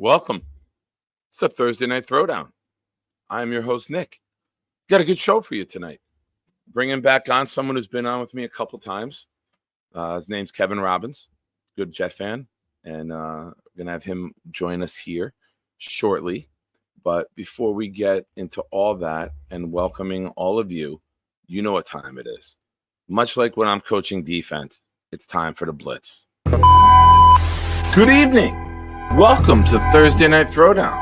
Welcome. It's the Thursday Night Throwdown. I'm your host, Nick. Got a good show for you tonight. Bringing back on someone who's been on with me a couple times. His name's Kevin Robbins, good Jet fan, and we're going to have him join us here shortly. But before we get into all that and welcoming all of you, you know what time it is. Much like when I'm coaching defense, it's time for the blitz. Good evening. Welcome to Thursday Night Throwdown.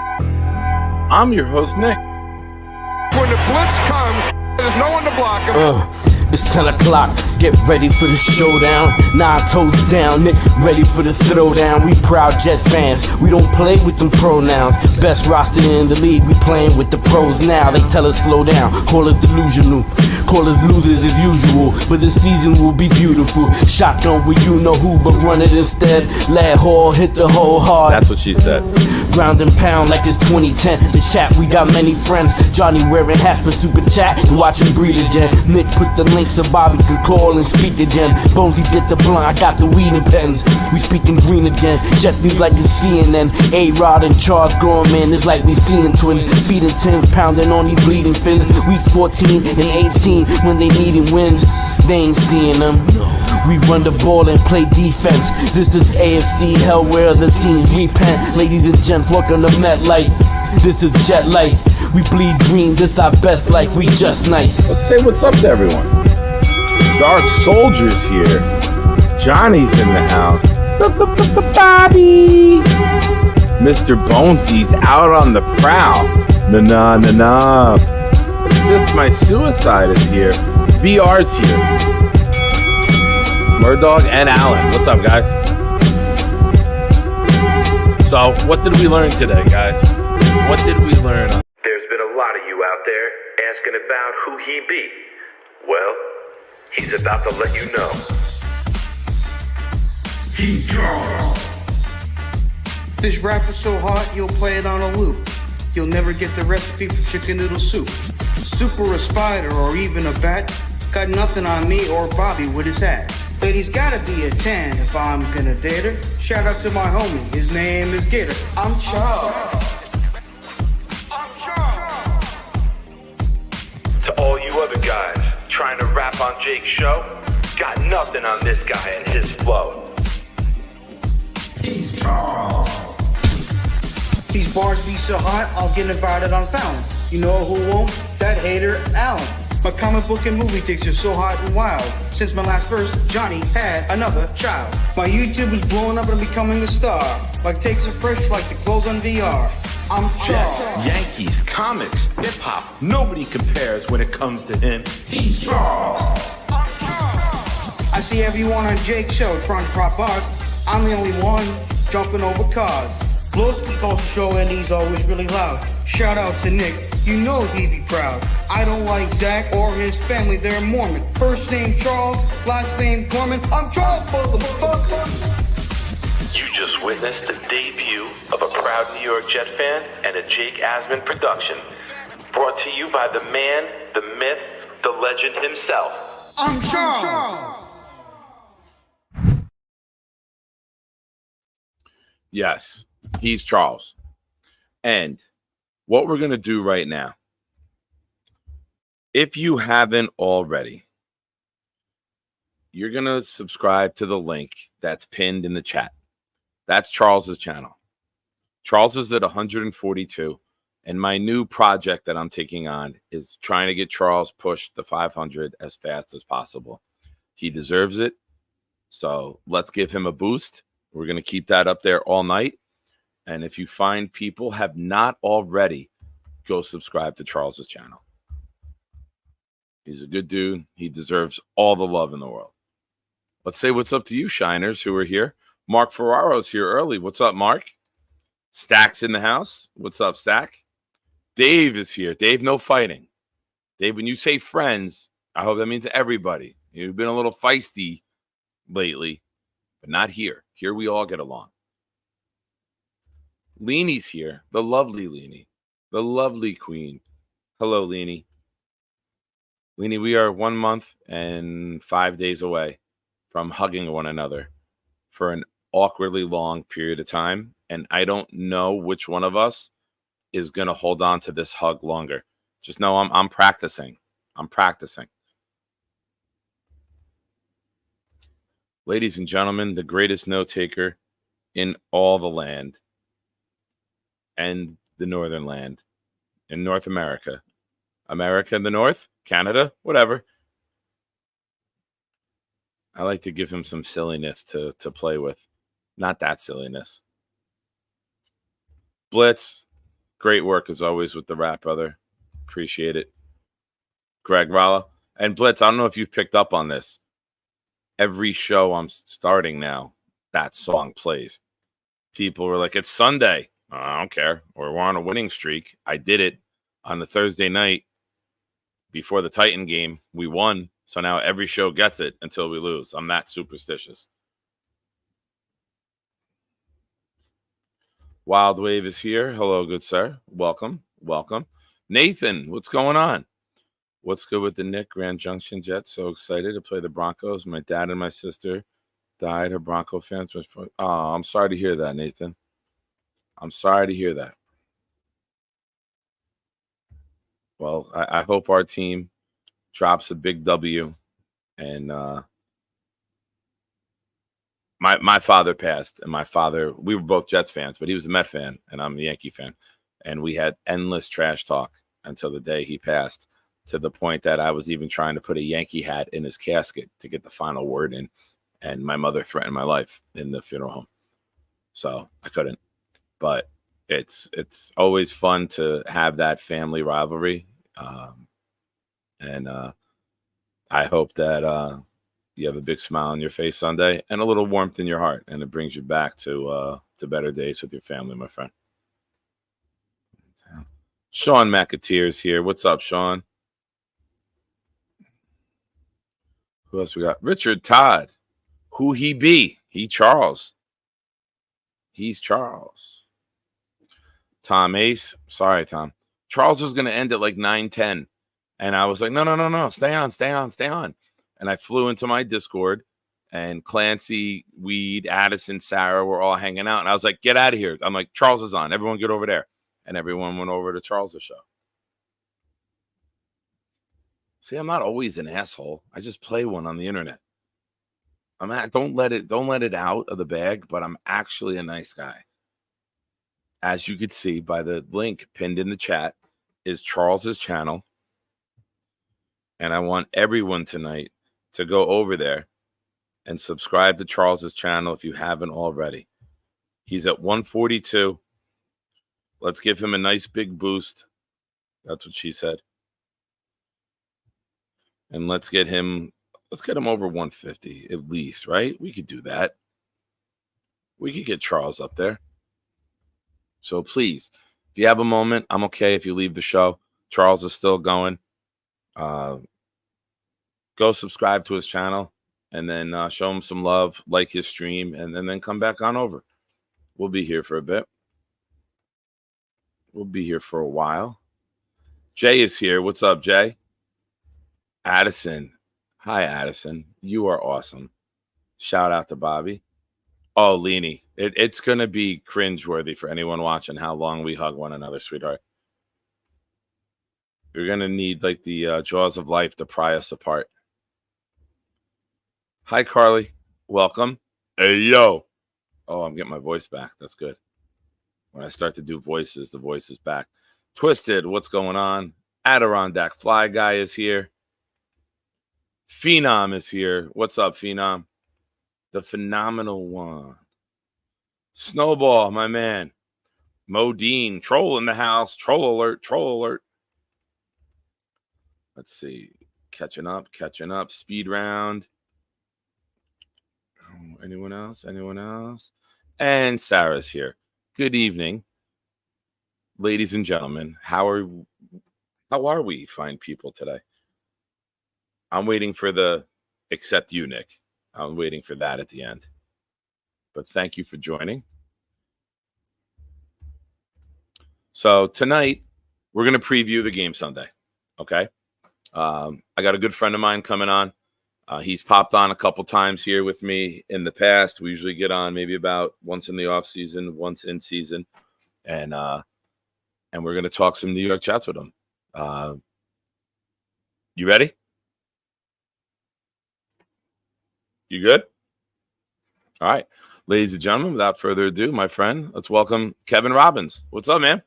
I'm your host, Nick. When the blitz comes, there's no one to block him. It's 10 o'clock, get ready for the showdown. 9 toes down, Nick, ready for the throwdown. We proud Jets fans, we don't play with them pronouns. Best roster in the league, we playing with the pros now. They tell us slow down, call us delusional, call us losers as usual. But this season will be beautiful. Shotgun with you know who, but run it instead. Lad Hall, hit the hole hard. That's what she said. Ground and pound like it's 2010. The chat, we got many friends. Johnny wearing hats for super chat and watch him breathe again. Nick put the link so Bobby can call and speak again. Bonesy get the blunt, I got the weed and pens. We speaking green again. Jets news like it's CNN. A-Rod and Charles Gorman, it's like we seeing twins. Feeding tins, pounding on these bleeding fins. We 14 and 18 when they needing wins. They ain't seeing them. We run the ball and play defense. This is AFC hell where the teams repent. Ladies and gents, welcome to MetLife. This is Jet Life. We bleed green, this our best life. We just nice. Let's say what's up to everyone. Dark Soldier's here. Johnny's in the house. Bobby. Mr. Bonesy's out on the prowl. Na-na. Assist My Suicide is here. VR's here. Murdog and Alan. What's up, guys? So, what did we learn today, guys? What did we learn? There's been a lot of you out there asking about who he be. Well, he's about to let you know. He's Charles. This rap is so hot, you'll play it on a loop. You'll never get the recipe for chicken noodle soup. Super a spider or even a bat, got nothing on me or Bobby with his hat. Lady's gotta be a 10 if I'm gonna date her. Shout out to my homie, his name is Gator. I'm Charles. To all you other guys trying to rap on Jake's show, got nothing on this guy and his flow. He's Charles. These bars be so hot, I'll get invited on Fallon. You know who won't? That hater, Alan. My comic book and movie takes are so hot and wild. Since my last verse, Johnny had another child. My YouTube is blowing up and becoming a star. Like takes are fresh like the clothes on VR. I'm Charles. Jets, Yankees, comics, hip-hop. Nobody compares when it comes to him. He's Charles. I see everyone on Jake's show trying to prop bars. I'm the only one jumping over cars. Blowski calls the show and he's always really loud. Shout out to Nick, you know he'd be proud. I don't like Zach or his family, they're Mormon. First name Charles, last name Gorman. I'm Charles, motherfucker. You just witnessed the debut of a proud New York Jet fan and a Jake Asman production. Brought to you by the man, the myth, the legend himself. I'm Charles. Yes, he's Charles. And what we're going to do right now, if you haven't already, you're going to subscribe to the link that's pinned in the chat. That's Charles's channel. Charles is at 142, and my new project that I'm taking on is trying to get Charles pushed to 500 as fast as possible. He deserves it, so let's give him a boost. We're going to keep that up there all night. And if you find people have not already, go subscribe to Charles's channel. He's a good dude. He deserves all the love in the world. Let's say what's up to you, Shiners, who are here. Mark Ferraro's here early. What's up, Mark? Stack's in the house. What's up, Stack? Dave is here. Dave, no fighting. Dave, when you say friends, I hope that means everybody. You've been a little feisty lately, but not here. Here we all get along. Leanie's here. The lovely Leanie. The lovely queen. Hello, Leanie. Leanie, we are 1 month and 5 days away from hugging one another for an awkwardly long period of time and I don't know which one of us is going to hold on to this hug longer. Just know I'm practicing. I'm practicing. Ladies and gentlemen, the greatest note taker in all the land and the northern land in North America. America in the north, Canada, whatever. I like to give him some silliness to play with. Not that silliness. Blitz, great work as always with the rap, brother. Appreciate it. Greg Ralla. And Blitz, I don't know if you've picked up on this. Every show I'm starting now, that song plays. People were like, it's Sunday. I don't care. Or we're on a winning streak. I did it on the Thursday night before the Titan game. We won. So now every show gets it until we lose. I'm that superstitious. Wild Wave is here. Hello, good sir. Welcome. Welcome. Nathan, what's going on? What's good with the Nick Grand Junction Jets? So excited to play the Broncos. My dad and my sister died. Her Bronco fans. Oh, I'm sorry to hear that, Nathan. I'm sorry to hear that. Well, I hope our team drops a big W. And my father passed, and my father, we were both Jets fans, but he was a Met fan, and I'm a Yankee fan. And we had endless trash talk until the day he passed, to the point that I was even trying to put a Yankee hat in his casket to get the final word in. And my mother threatened my life in the funeral home. So I couldn't. But it's always fun to have that family rivalry. And I hope that you have a big smile on your face Sunday and a little warmth in your heart, and it brings you back to better days with your family, my friend. Sean McAteer's here. What's up, Sean? Who else we got? Richard Todd. Who he be? He Charles. He's Charles. Tom Ace. Sorry, Tom. Charles was going to end at like 9:10. And I was like, no. Stay on. And I flew into my Discord, and Clancy, Weed, Addison, Sarah were all hanging out. And I was like, get out of here. I'm like, Charles is on. Everyone get over there. And everyone went over to Charles' show. See, I'm not always an asshole. I just play one on the internet. Don't let it out of the bag, but I'm actually a nice guy. As you could see by the link pinned in the chat is Charles's channel. And I want everyone tonight to go over there and subscribe to Charles's channel if you haven't already. He's at 142. Let's give him a nice big boost. That's what she said. And let's get him over 150 at least, right? We could do that. We could get Charles up there. So please, if you have a moment, I'm okay if you leave the show. Charles is still going. Go subscribe to his channel, and then show him some love, like his stream, and then come back on over. We'll be here for a bit. We'll be here for a while. Jay is here. What's up, Jay? Addison. Hi, Addison. You are awesome. Shout out to Bobby. Oh, Leanie. It's going to be cringeworthy for anyone watching how long we hug one another, sweetheart. You're going to need like the jaws of life to pry us apart. Hi, Carly. Welcome. Hey, yo. Oh, I'm getting my voice back. That's good. When I start to do voices, the voice is back. Twisted, what's going on? Adirondack Fly Guy is here. Phenom is here. What's up, Phenom? The phenomenal one. Snowball, my man. Modine, troll in the house. Troll alert. Let's see. Catching up. Speed round. Anyone else? And Sarah's here. Good evening, ladies and gentlemen. How are we fine people today? I'm waiting for the except you, Nick. I'm waiting for that at the end. But thank you for joining. So tonight, we're going to preview the game Sunday. Okay? I got a good friend of mine coming on. He's popped on a couple times here with me in the past. We usually get on maybe about once in the off season, once in season, and we're going to talk some New York Jets with him. You ready? You good? All right. Ladies and gentlemen, without further ado, my friend, let's welcome Kevin Robbins. What's up, man?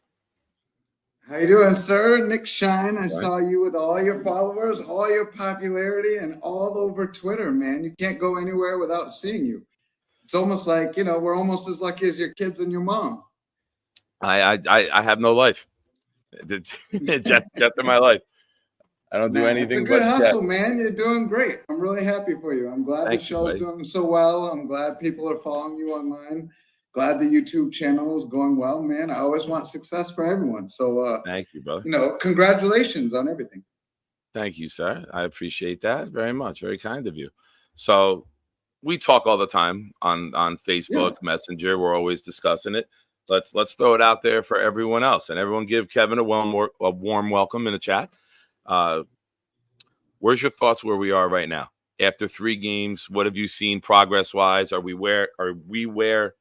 How you doing, sir? Nick Shine. I saw you with all your followers, all your popularity, and all over Twitter, man. You can't go anywhere without seeing you. It's almost like, we're almost as lucky as your kids and your mom. I have no life. Jets are my life. I don't do anything. It's a good but hustle, Jets. man. You're doing great. I'm really happy for you. I'm glad the show's doing so well. I'm glad people are following you online. Glad the YouTube channel is going well, man. I always want success for everyone. So thank you, brother. Congratulations on everything. Thank you, sir. I appreciate that very much. Very kind of you. So we talk all the time on Facebook, Messenger. We're always discussing it. Let's throw it out there for everyone else, and everyone give Kevin a warm welcome in the chat. Where's your thoughts where we are right now after 3 games? What have you seen progress wise? Are we where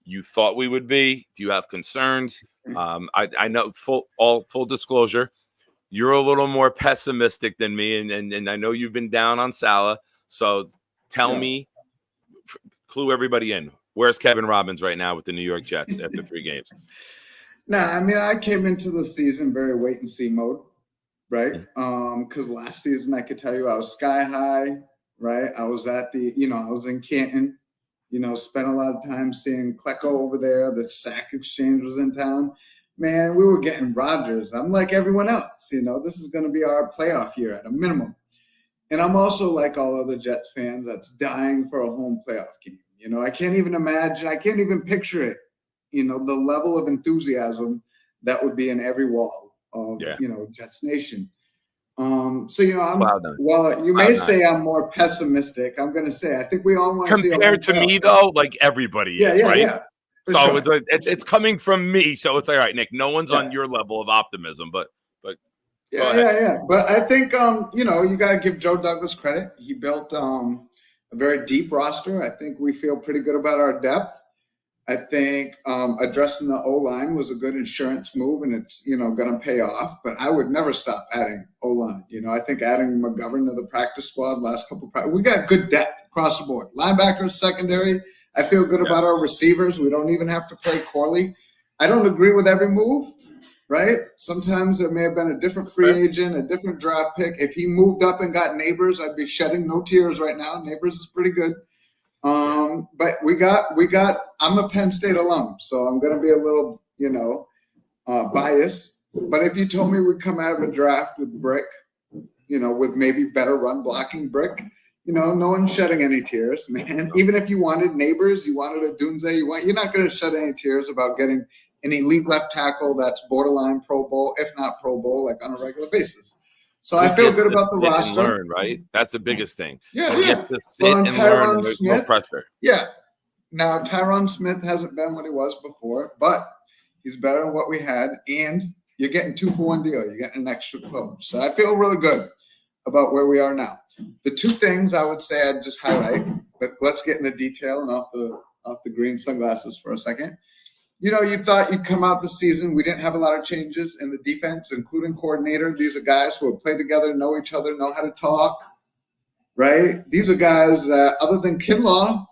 you thought we would be? Do you have concerns? I know full disclosure, you're a little more pessimistic than me, and I know you've been down on Salah. So tell me, clue everybody in. Where's Kevin Robbins right now with the New York Jets after 3 games? I came into the season very wait and see mode, right? Because last season I could tell you I was sky high, right? I was at I was in Canton. Spent a lot of time seeing Klecko over there. The sack exchange was in town. Man, we were getting Rodgers. I'm like everyone else. This is going to be our playoff year at a minimum. And I'm also like all other Jets fans that's dying for a home playoff game. I can't even imagine. I can't even picture it. The level of enthusiasm that would be in every wall of, Jets Nation. Well, you may say I'm more pessimistic. I'm going to say I think we all want to see compared to me though, like everybody is, right? Yeah. So it's coming from me. So it's all right, Nick. No one's on your level of optimism, but yeah. But I think you got to give Joe Douglas credit. He built a very deep roster. I think we feel pretty good about our depth. I think addressing the O-line was a good insurance move, and it's, going to pay off. But I would never stop adding O-line. I think adding McGovern to the practice squad last couple of we got good depth across the board. Linebackers, secondary. I feel good about our receivers. We don't even have to play Corley. I don't agree with every move, right? Sometimes there may have been a different free agent, a different draft pick. If he moved up and got Neighbors, I'd be shedding no tears right now. Neighbors is pretty good. But we got, I'm a Penn State alum, so I'm going to be a little, biased. But if you told me we'd come out of a draft with Brick, with maybe better run blocking Brick, no one's shedding any tears, man. Even if you wanted Neighbors, you wanted a Dunze, you're not going to shed any tears about getting an elite left tackle that's borderline Pro Bowl, if not Pro Bowl, like on a regular basis. So I feel good about the roster. Learn, right? That's the biggest thing. Yeah. To sit and learn, and there's no pressure. Yeah. Now, Tyron Smith hasn't been what he was before, but he's better than what we had. And you're getting 2-for-1 deal. You're getting an extra coach. So I feel really good about where we are now. The 2 things I would say I'd just highlight, but let's get in the detail and off the green sunglasses for a second. You thought you'd come out the season. We didn't have a lot of changes in the defense, including coordinator. These are guys who have played together, know each other, know how to talk, right? These are guys that, other than Kinlaw,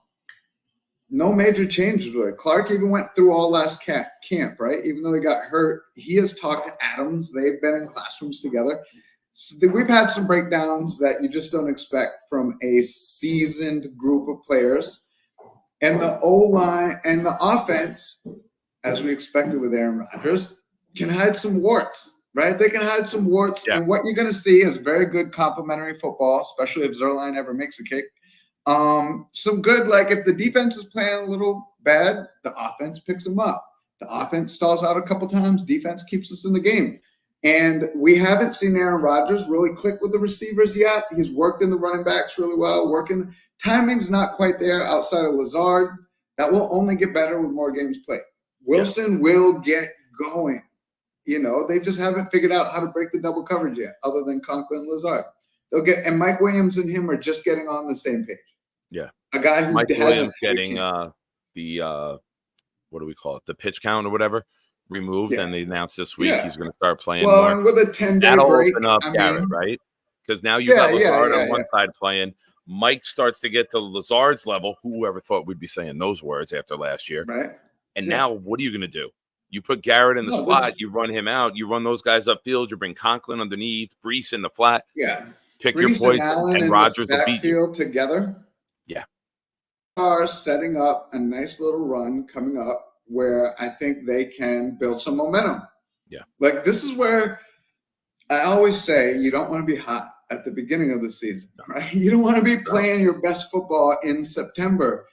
no major changes really. Clark even went through all last camp, right? Even though he got hurt, he has talked to Adams. They've been in classrooms together. So we've had some breakdowns that you just don't expect from a seasoned group of players. And the O-line and the offense, as we expected with Aaron Rodgers, can hide some warts, right? They can hide some warts. Yeah. And what you're going to see is very good complementary football, especially if Zerline ever makes a kick. Some good, like if the defense is playing a little bad, the offense picks them up. The offense stalls out a couple times. Defense keeps us in the game. And we haven't seen Aaron Rodgers really click with the receivers yet. He's worked in the running backs really well. Timing's not quite there outside of Lazard. That will only get better with more games played. Wilson will get going. They just haven't figured out how to break the double coverage yet, other than Conklin and Lazard. They'll get, and Mike Williams and him are just getting on the same page. Yeah. A guy who Mike hasn't Williams had a getting camp. what do we call it? The pitch count or whatever removed, Yeah. and they announced this week Yeah. he's going to start playing Well, more. and with a 10-day That'll break, open up I Garrett, mean, right? Because now you got Lazard on one side playing. Mike starts to get to Lazard's level. Whoever thought we'd be saying those words after last year? right? And now, what are you going to do? You put Garrett in the slot. You run him out. You run those guys upfield. You bring Conklin underneath. Brees in the flat. Yeah. Pick Brees your poison. Allen And in Rodgers the will beat you. backfield together. Yeah. Are setting up a nice little run coming up where I think they can build some momentum. Yeah. Like, this is where I always say you don't want to be hot at the beginning of the season, right? You don't want to be playing your best football in September.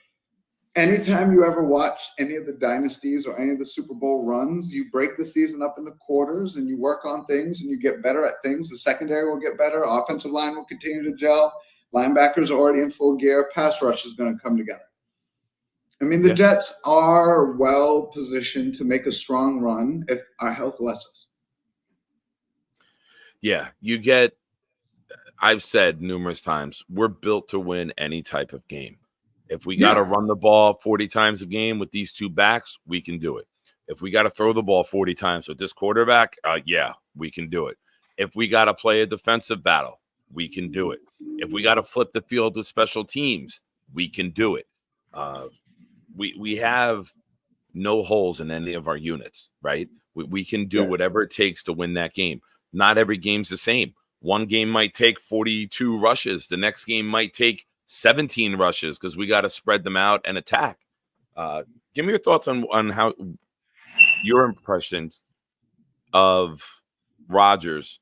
Anytime you ever watch any of the dynasties or any of the Super Bowl runs, you break the season up into quarters and you work on things and you get better at things. The secondary will get better. Offensive line will continue to gel. Linebackers are already in full gear. Pass rush is going to come together. I mean, the Jets are well positioned to make a strong run if our health lets us. Yeah, I've said numerous times, we're built to win any type of game. If we got to run the ball 40 times a game with these two backs, we can do it. If we got to throw the ball 40 times with this quarterback, we can do it. If we got to play a defensive battle, we can do it. If we got to flip the field with special teams, we can do it. We have no holes in any of our units, right? We can do whatever it takes to win that game. Not every game's the same. One game might take 42 rushes. The next game might take 17 rushes because we got to spread them out and attack. Give me your thoughts on how your impressions of Rodgers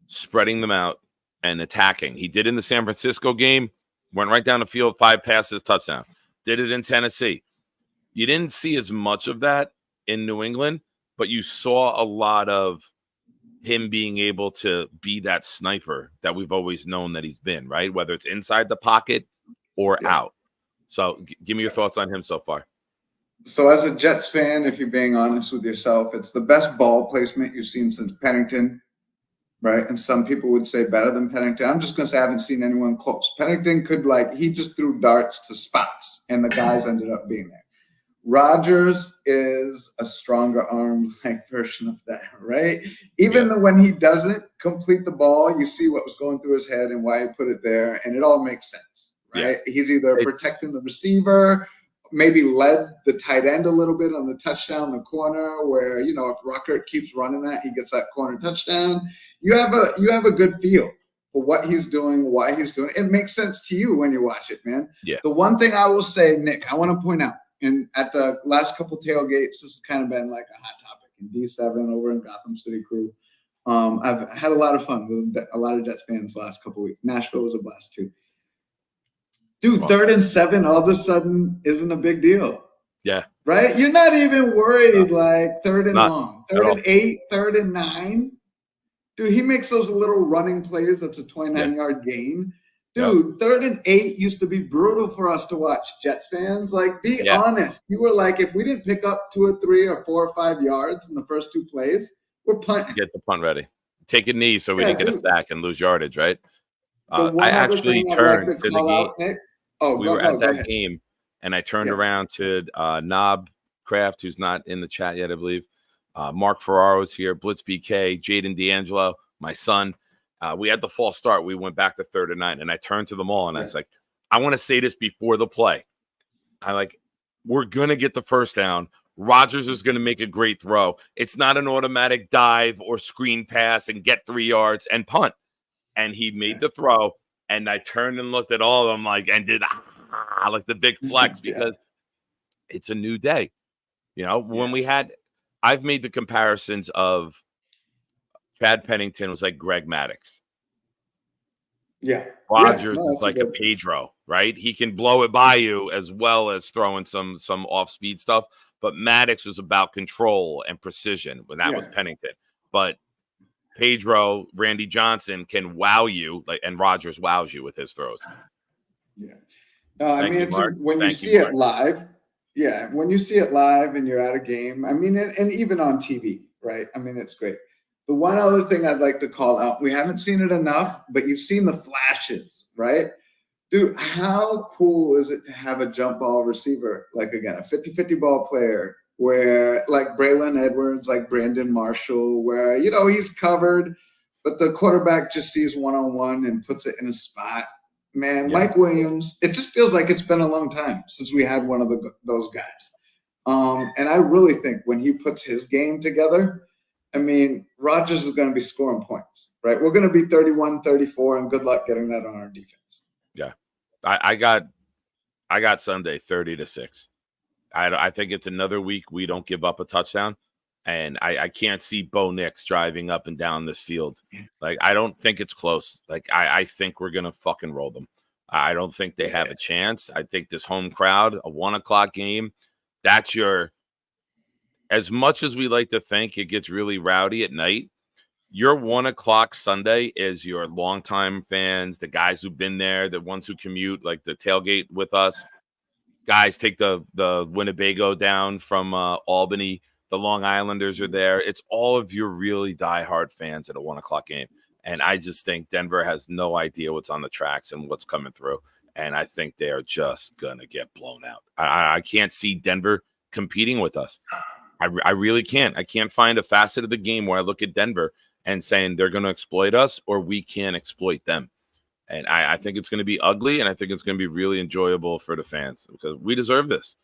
spreading them out and attacking. He did in the San Francisco game, went right down the field, 5 passes, touchdown. Did it in Tennessee. You didn't see as much of that in New England, but you saw a lot of him being able to be that sniper that we've always known that he's been, right? Whether it's inside the pocket or out. So give me your thoughts on him so far. So as a Jets fan, if you're being honest with yourself, it's the best ball placement you've seen since Pennington, right? And some people would say better than Pennington. I'm just going to say I haven't seen anyone close. Pennington he just threw darts to spots, and the guys ended up being there. Rodgers is a stronger arm-like version of that, right? Even though when he doesn't complete the ball, you see what was going through his head and why he put it there, and it all makes sense, right? Yeah. He's either protecting the receiver, maybe led the tight end a little bit on the touchdown, the corner, where, if Ruckert keeps running that, he gets that corner touchdown. You have a good feel for what he's doing, why he's doing it. It makes sense to you when you watch it, man. Yeah. The one thing I will say, Nick, I want to point out, and at the last couple tailgates, this has kind of been like a hot topic in D7 over in Gotham City Crew. I've had a lot of fun with a lot of Jets fans the last couple weeks. Nashville was a blast too. Dude, 3rd and 7 all of a sudden isn't a big deal. Yeah. Right? You're not even worried like 3rd and long. 3rd and 8, 3rd and 9. Dude, he makes those little running plays. That's a 29-yard gain. Dude, 3rd and 8 used to be brutal for us to watch, Jets fans. Like, be honest. You were like, if we didn't pick up 2 or 3 or 4 or 5 yards in the first 2 plays, we're punting. Get the punt ready. Take a knee so we didn't get a sack and lose yardage, right? I actually turned to the game. We were at that game, and I turned around to Knob Craft, who's not in the chat yet, I believe. Mark Ferraro's here, Blitz BK, Jaden D'Angelo, my son. We had the false start. We went back to 3rd and 9, and I turned to them all, and I was like, I want to say this before the play. We're going to get the first down. Rodgers is going to make a great throw. It's not an automatic dive or screen pass and get 3 yards and punt. And he made the throw, and I turned and looked at all of them and did like the big flex because it's a new day. When I've made the comparisons of Chad Pennington was like Greg Maddux. Yeah. Rodgers is like a Pedro, right? He can blow it by you as well as throwing some off-speed stuff. But Maddux was about control and precision when that was Pennington. But Pedro, Randy Johnson can wow you, and Rodgers wows you with his throws. Yeah. No, I mean, when you see it live, when you see it live and you're at a game, I mean, and even on TV, right? I mean, it's great. The one other thing I'd like to call out, we haven't seen it enough, but you've seen the flashes, right? Dude, how cool is it to have a jump ball receiver, like, again, a 50-50 ball player, where, like Braylon Edwards, like Brandon Marshall, where, you know, he's covered, but the quarterback just sees one-on-one and puts it in a spot. Man, Yeah. Mike Williams, it just feels like it's been a long time since we had one of those guys. And I really think when he puts his game together, I mean, Rodgers is going to be scoring points, right? We're going to be 31-34, and good luck getting that on our defense. Yeah. I got Sunday 30-6. I think it's another week we don't give up a touchdown. And I can't see Bo Nix driving up and down this field. Like, I don't think it's close. Like, I think we're going to fucking roll them. I don't think they have a chance. I think this home crowd, a 1 o'clock game, that's as much as we like to think it gets really rowdy at night, your 1 o'clock Sunday is your longtime fans, the guys who've been there, the ones who commute, like the tailgate with us. Guys take the Winnebago down from Albany. The Long Islanders are there. It's all of your really diehard fans at a 1 o'clock game. And I just think Denver has no idea what's on the tracks and what's coming through. And I think they are just going to get blown out. I can't see Denver competing with us. I really can't. I can't find a facet of the game where I look at Denver and saying they're going to exploit us or we can't exploit them. And I think it's going to be ugly, and I think it's going to be really enjoyable for the fans because we deserve this.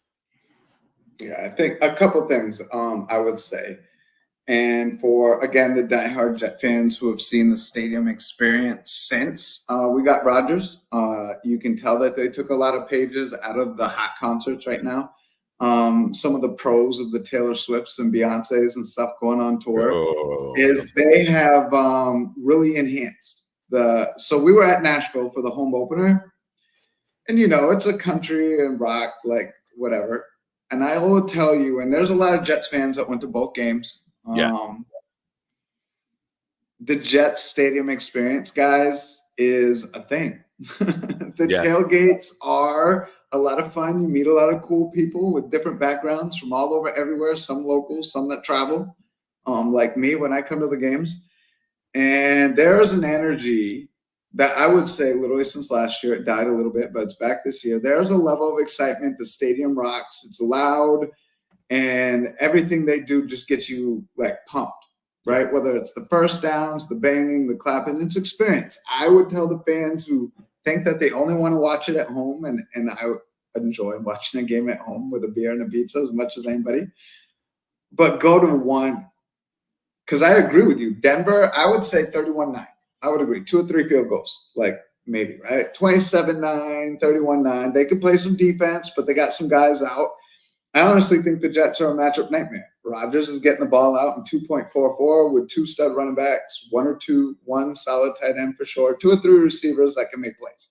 Yeah, I think a couple things I would say. And for, again, the diehard Jet fans who have seen the stadium experience since we got Rodgers, you can tell that they took a lot of pages out of the hot concerts right now. Some of the pros of the Taylor Swifts and Beyoncés and stuff going on tour is they have really enhanced so we were at Nashville for the home opener, and, you know, it's a country and rock, like, whatever. And I will tell you, and there's a lot of Jets fans that went to both games. The Jets stadium experience, guys, is a thing. Tailgates are a lot of fun. You meet a lot of cool people with different backgrounds from all over everywhere, some locals, some that travel, like me when I come to the games. And there's an energy that I would say literally since last year, it died a little bit, but it's back this year. There's a level of excitement. The stadium rocks. It's loud, and everything they do just gets you, like, pumped, right? Whether it's the first downs, the banging, the clapping, it's experience. I would tell the fans who think that they only want to watch it at home, and I enjoy watching a game at home with a beer and a pizza as much as anybody, but go to one. Because I agree with you. Denver, I would say 31-9. I would agree. 2 or 3 field goals, like, maybe, right? 27-9, 31-9. They could play some defense, but they got some guys out. I honestly think the Jets are a matchup nightmare. Rodgers is getting the ball out in 2.44 with 2 stud running backs, 1 solid tight end for sure, 2 or 3 receivers that can make plays.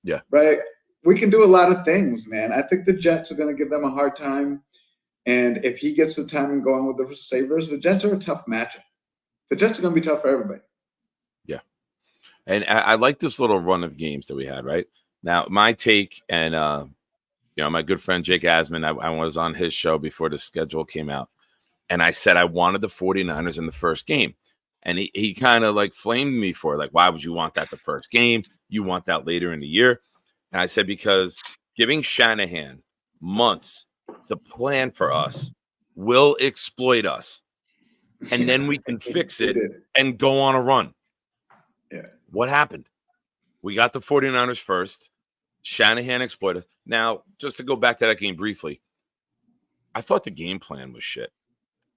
Yeah. Right? We can do a lot of things, man. I think the Jets are going to give them a hard time. And if he gets the timing going with the receivers, the Jets are a tough matchup. The Jets are going to be tough for everybody. Yeah. And I like this little run of games that we had, right? Now, my take, and, my good friend Jake Asman, I was on his show before the schedule came out. And I said I wanted the 49ers in the first game. And he kind of, like, flamed me for it. Like, why would you want that the first game? You want that later in the year. And I said, because giving Shanahan months to plan for us will exploit us. And then we can fix it and go on a run. Yeah. What happened? We got the 49ers first. Shanahan exploited. Now, just to go back to that game briefly, I thought the game plan was shit.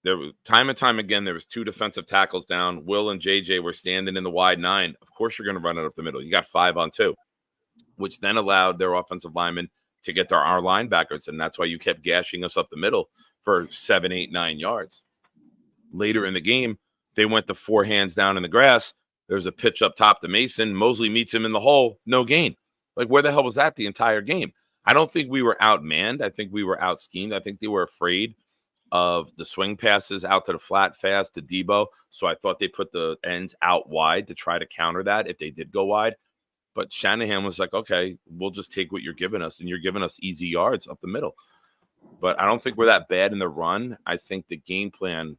There was time and time again, there was 2 defensive tackles down. Will and JJ were standing in the wide 9. Of course, you're going to run it up the middle. You got 5 on 2, which then allowed their offensive linemen to get our linebackers, and that's why you kept gashing us up the middle for 7, 8, 9 yards. Later in the game, they went to 4 hands down in the grass. There's a pitch up top to Mason. Mosley meets him in the hole. No gain. Like, where the hell was that the entire game? I don't think we were outmanned. I think we were out-schemed. I think they were afraid of the swing passes out to the flat fast to Debo. So I thought they put the ends out wide to try to counter that if they did go wide. But Shanahan was like, okay, we'll just take what you're giving us, and you're giving us easy yards up the middle. But I don't think we're that bad in the run. I think the game plan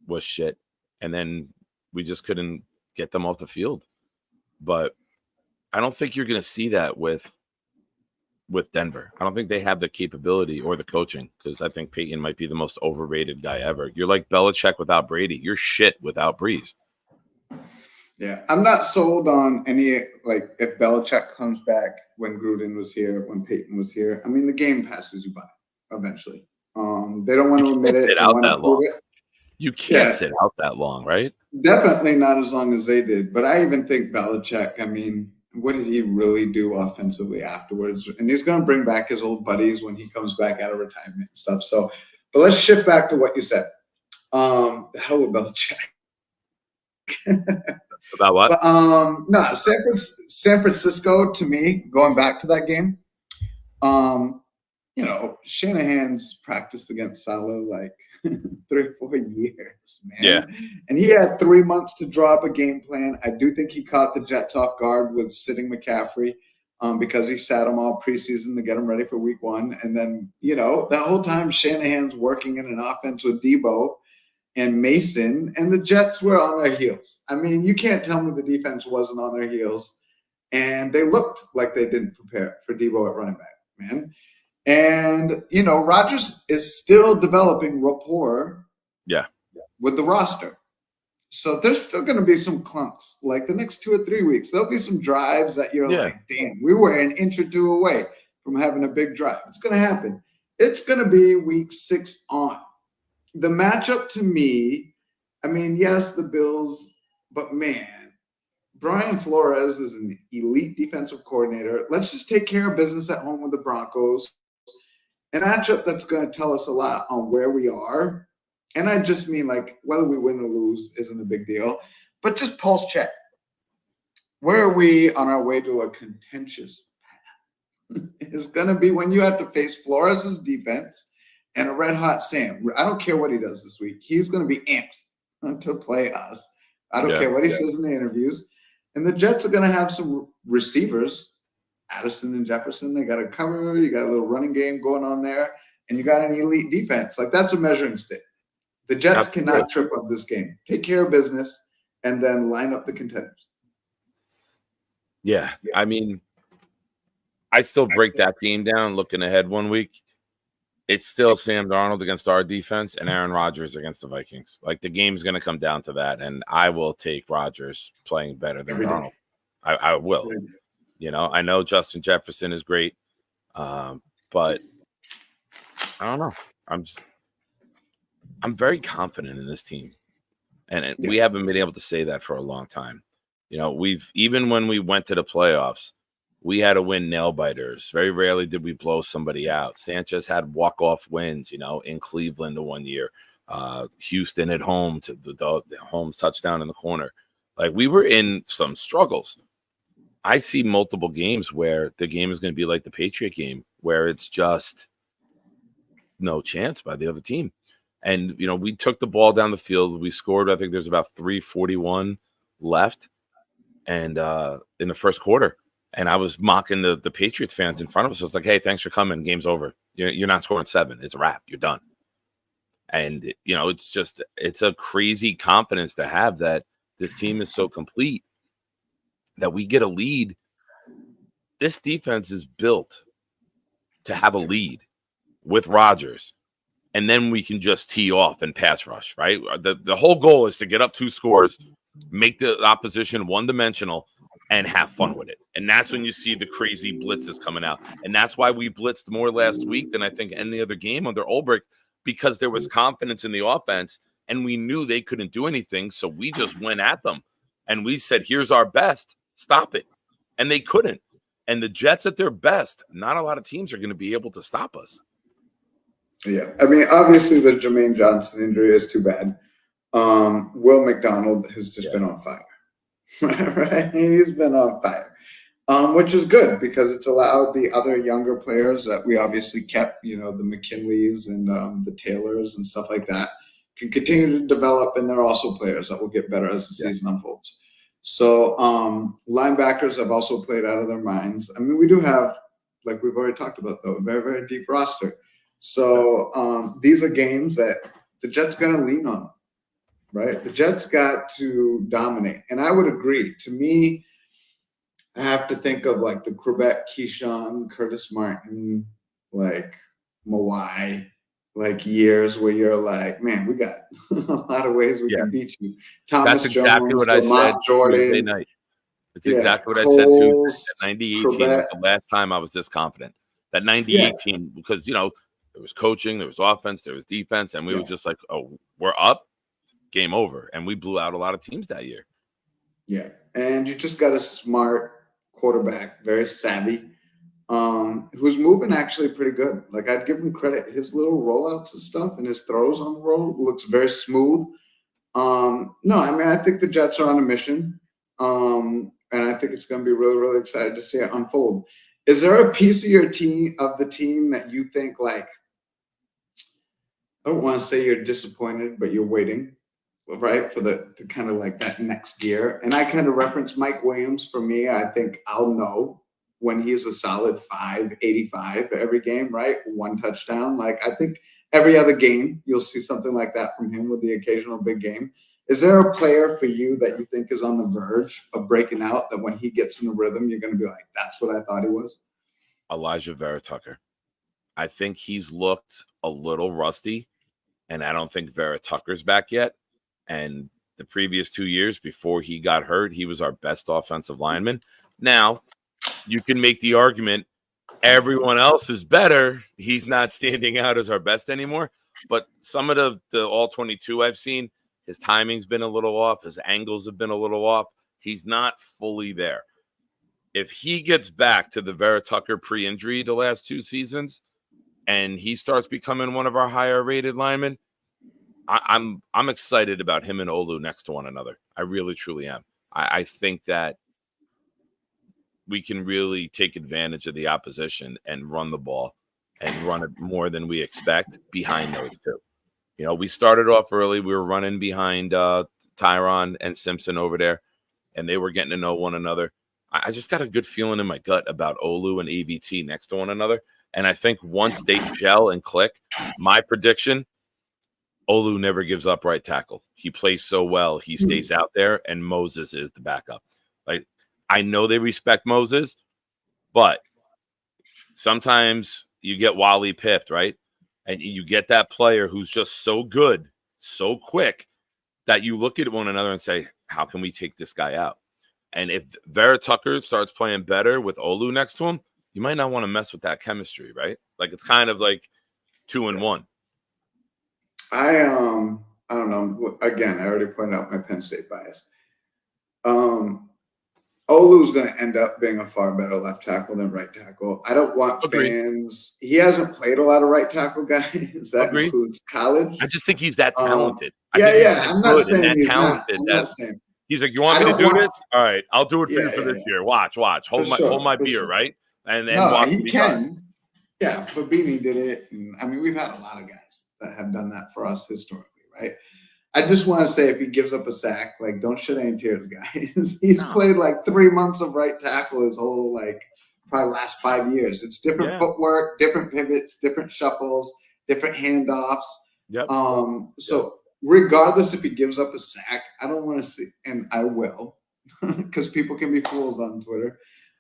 was shit. And then We just couldn't get them off the field. But I don't think you're going to see that with Denver. I don't think they have the capability or the coaching, because I think Peyton might be the most overrated guy ever. You're like Belichick without Brady. You're shit without Breeze. Yeah, I'm not sold on any, like, if Belichick comes back when Gruden was here, when Peyton was here. I mean, the game passes you by eventually. They don't want to admit it. Sit They out want to that prove long. it. You can't sit out that long, right? Definitely not as long as they did. But I even think Belichick, I mean, what did he really do offensively afterwards? And he's going to bring back his old buddies when he comes back out of retirement and stuff. So, but let's shift back to what you said. The hell with Belichick. About what? But, no, San Francisco, to me, going back to that game, you know, Shanahan's practiced against Salah like 3 or 4 years, man. Yeah. And he had 3 months to draw up a game plan. I do think he caught the Jets off guard with sitting McCaffrey because he sat him all preseason to get him ready for week 1. And then, you know, that whole time Shanahan's working in an offense with Debo and Mason, and the Jets were on their heels. I mean, you can't tell me the defense wasn't on their heels. And they looked like they didn't prepare for Debo at running back, man. And, you know, Rodgers is still developing rapport with the roster. So there's still going to be some clunks. Like the next 2 or 3 weeks, there'll be some drives that you're like, damn, we were an inch or 2 away from having a big drive. It's going to happen. It's going to be week 6 on. The matchup to me, I mean, yes, the Bills, but man, Brian Flores is an elite defensive coordinator. Let's just take care of business at home with the Broncos. An matchup that's going to tell us a lot on where we are. And I just mean, like, whether we win or lose isn't a big deal. But just pulse check. Where are we on our way to a contentious path? It's going to be when you have to face Flores' defense and a red-hot Sam. I don't care what he does this week. He's going to be amped to play us. I don't care what he says in the interviews. And the Jets are going to have some receivers, Addison and Jefferson. They got a cover. You got a little running game going on there. And you got an elite defense. Like, that's a measuring stick. The Jets cannot trip up this game. Take care of business and then line up the contenders. Yeah. I mean, I still break that game down looking ahead 1 week. It's still Sam Darnold against our defense and Aaron Rodgers against the Vikings. Like, the game's going to come down to that, and I will take Rodgers playing better than Darnold. I will. You know, I know Justin Jefferson is great, but I don't know. I'm very confident in this team, and we haven't been able to say that for a long time. You know, even when we went to the playoffs, we had to win nail biters. Very rarely did we blow somebody out. Sanchez had walk-off wins, you know, in Cleveland the 1 year. Houston at home to the Holmes touchdown in the corner. Like, we were in some struggles. I see multiple games where the game is going to be like the Patriot game, where it's just no chance by the other team. And, you know, we took the ball down the field. We scored, I think there's about 3:41 left and in the first quarter. And I was mocking the Patriots fans in front of us. I was like, hey, thanks for coming. Game's over. You're not scoring 7. It's a wrap. You're done. And, you know, it's a crazy confidence to have that this team is so complete that we get a lead. This defense is built to have a lead with Rodgers. And then we can just tee off and pass rush, right? The whole goal is to get up 2 scores, make the opposition one-dimensional, and have fun with it. And that's when you see the crazy blitzes coming out. And that's why we blitzed more last week than I think any other game under Ulbrich, because there was confidence in the offense, and we knew they couldn't do anything, so we just went at them. And we said, here's our best, stop it. And they couldn't. And the Jets at their best, not a lot of teams are going to be able to stop us. Yeah, I mean, obviously the Jermaine Johnson injury is too bad. Will McDonald has just been on fire. Right? He's been on fire, which is good because it's allowed the other younger players that we obviously kept, you know, the McKinleys and the Taylors and stuff like that, can continue to develop, and they're also players that will get better as the season unfolds. So linebackers have also played out of their minds. I mean, we do have, like we've already talked about, though, a very, very deep roster. So these are games that the Jets going to lean on, right? The Jets got to dominate. And I would agree. To me, I have to think of like the Quebec, Keyshawn, Curtis Martin, like Mawai, like years where you're like, man, we got a lot of ways we can beat you. Thomas That's exactly Jones, what I Lamont said Jordan. Tuesday night. It's Yeah, exactly what I said Tuesday. Coles, That 90-18 was the last time I was this confident. That 90-18, because, you know, there was coaching, there was offense, there was defense, and we were just like, oh, we're up, game over. And we blew out a lot of teams that year. Yeah, and you just got a smart quarterback, very savvy, who's moving actually pretty good. Like, I'd give him credit. His little rollouts and stuff and his throws on the road looks very smooth. No, I mean, I think the Jets are on a mission. And I think it's going to be really, really excited to see it unfold. Is there a piece of your team, of the team, that you think, like, I don't want to say you're disappointed, but you're waiting, right, for the kind of like that next year? And I kind of reference Mike Williams. For me, I think I'll know when he's a solid 585 every game, right? One touchdown. Like, I think every other game you'll see something like that from him with the occasional big game. Is there a player for you that you think is on the verge of breaking out, that when he gets in the rhythm, you're going to be like, that's what I thought he was? Elijah Vera Tucker. I think he's looked a little rusty, and I don't think Vera Tucker's back yet. And the previous 2 years before he got hurt, he was our best offensive lineman. Now, you can make the argument everyone else is better. He's not standing out as our best anymore. But some of the all-22 I've seen, his timing's been a little off. His angles have been a little off. He's not fully there. If he gets back to the Vera Tucker pre-injury the last 2 seasons and he starts becoming one of our higher-rated linemen, I'm excited about him and Olu next to one another. I really, truly am. I think that we can really take advantage of the opposition and run the ball and run it more than we expect behind those two. You know, we started off early. We were running behind Tyron and Simpson over there, and they were getting to know one another. I just got a good feeling in my gut about Olu and AVT next to one another. And I think once they gel and click, my prediction, Olu never gives up right tackle. He plays so well. He stays out there, and Moses is the backup. Like, I know they respect Moses, but sometimes you get Wally pipped, right? And you get that player who's just so good, so quick, that you look at one another and say, how can we take this guy out? And if Vera Tucker starts playing better with Olu next to him, you might not want to mess with that chemistry, right? Like, it's kind of like 2 and 1. I don't know. Again, I already pointed out my Penn State bias. Olu's going to end up being a far better left tackle than right tackle. I don't want fans. He hasn't played a lot of right tackle guys. That includes college. I just think he's that talented. I'm not saying he's not. I'm not saying. He's like, you want me to do this? All right, I'll do it for you for this year. Watch. Hold my beer, right? And watch he can. Yeah, Fabini did it. And, I mean, we've had a lot of guys that have done that for us historically, right? I just want to say, if he gives up a sack, like, don't shed any tears, guys. He's played like 3 months of right tackle his whole, like, probably last 5 years. It's different footwork, different pivots, different shuffles, different handoffs. So regardless if he gives up a sack, I don't want to see, and I will, because people can be fools on Twitter.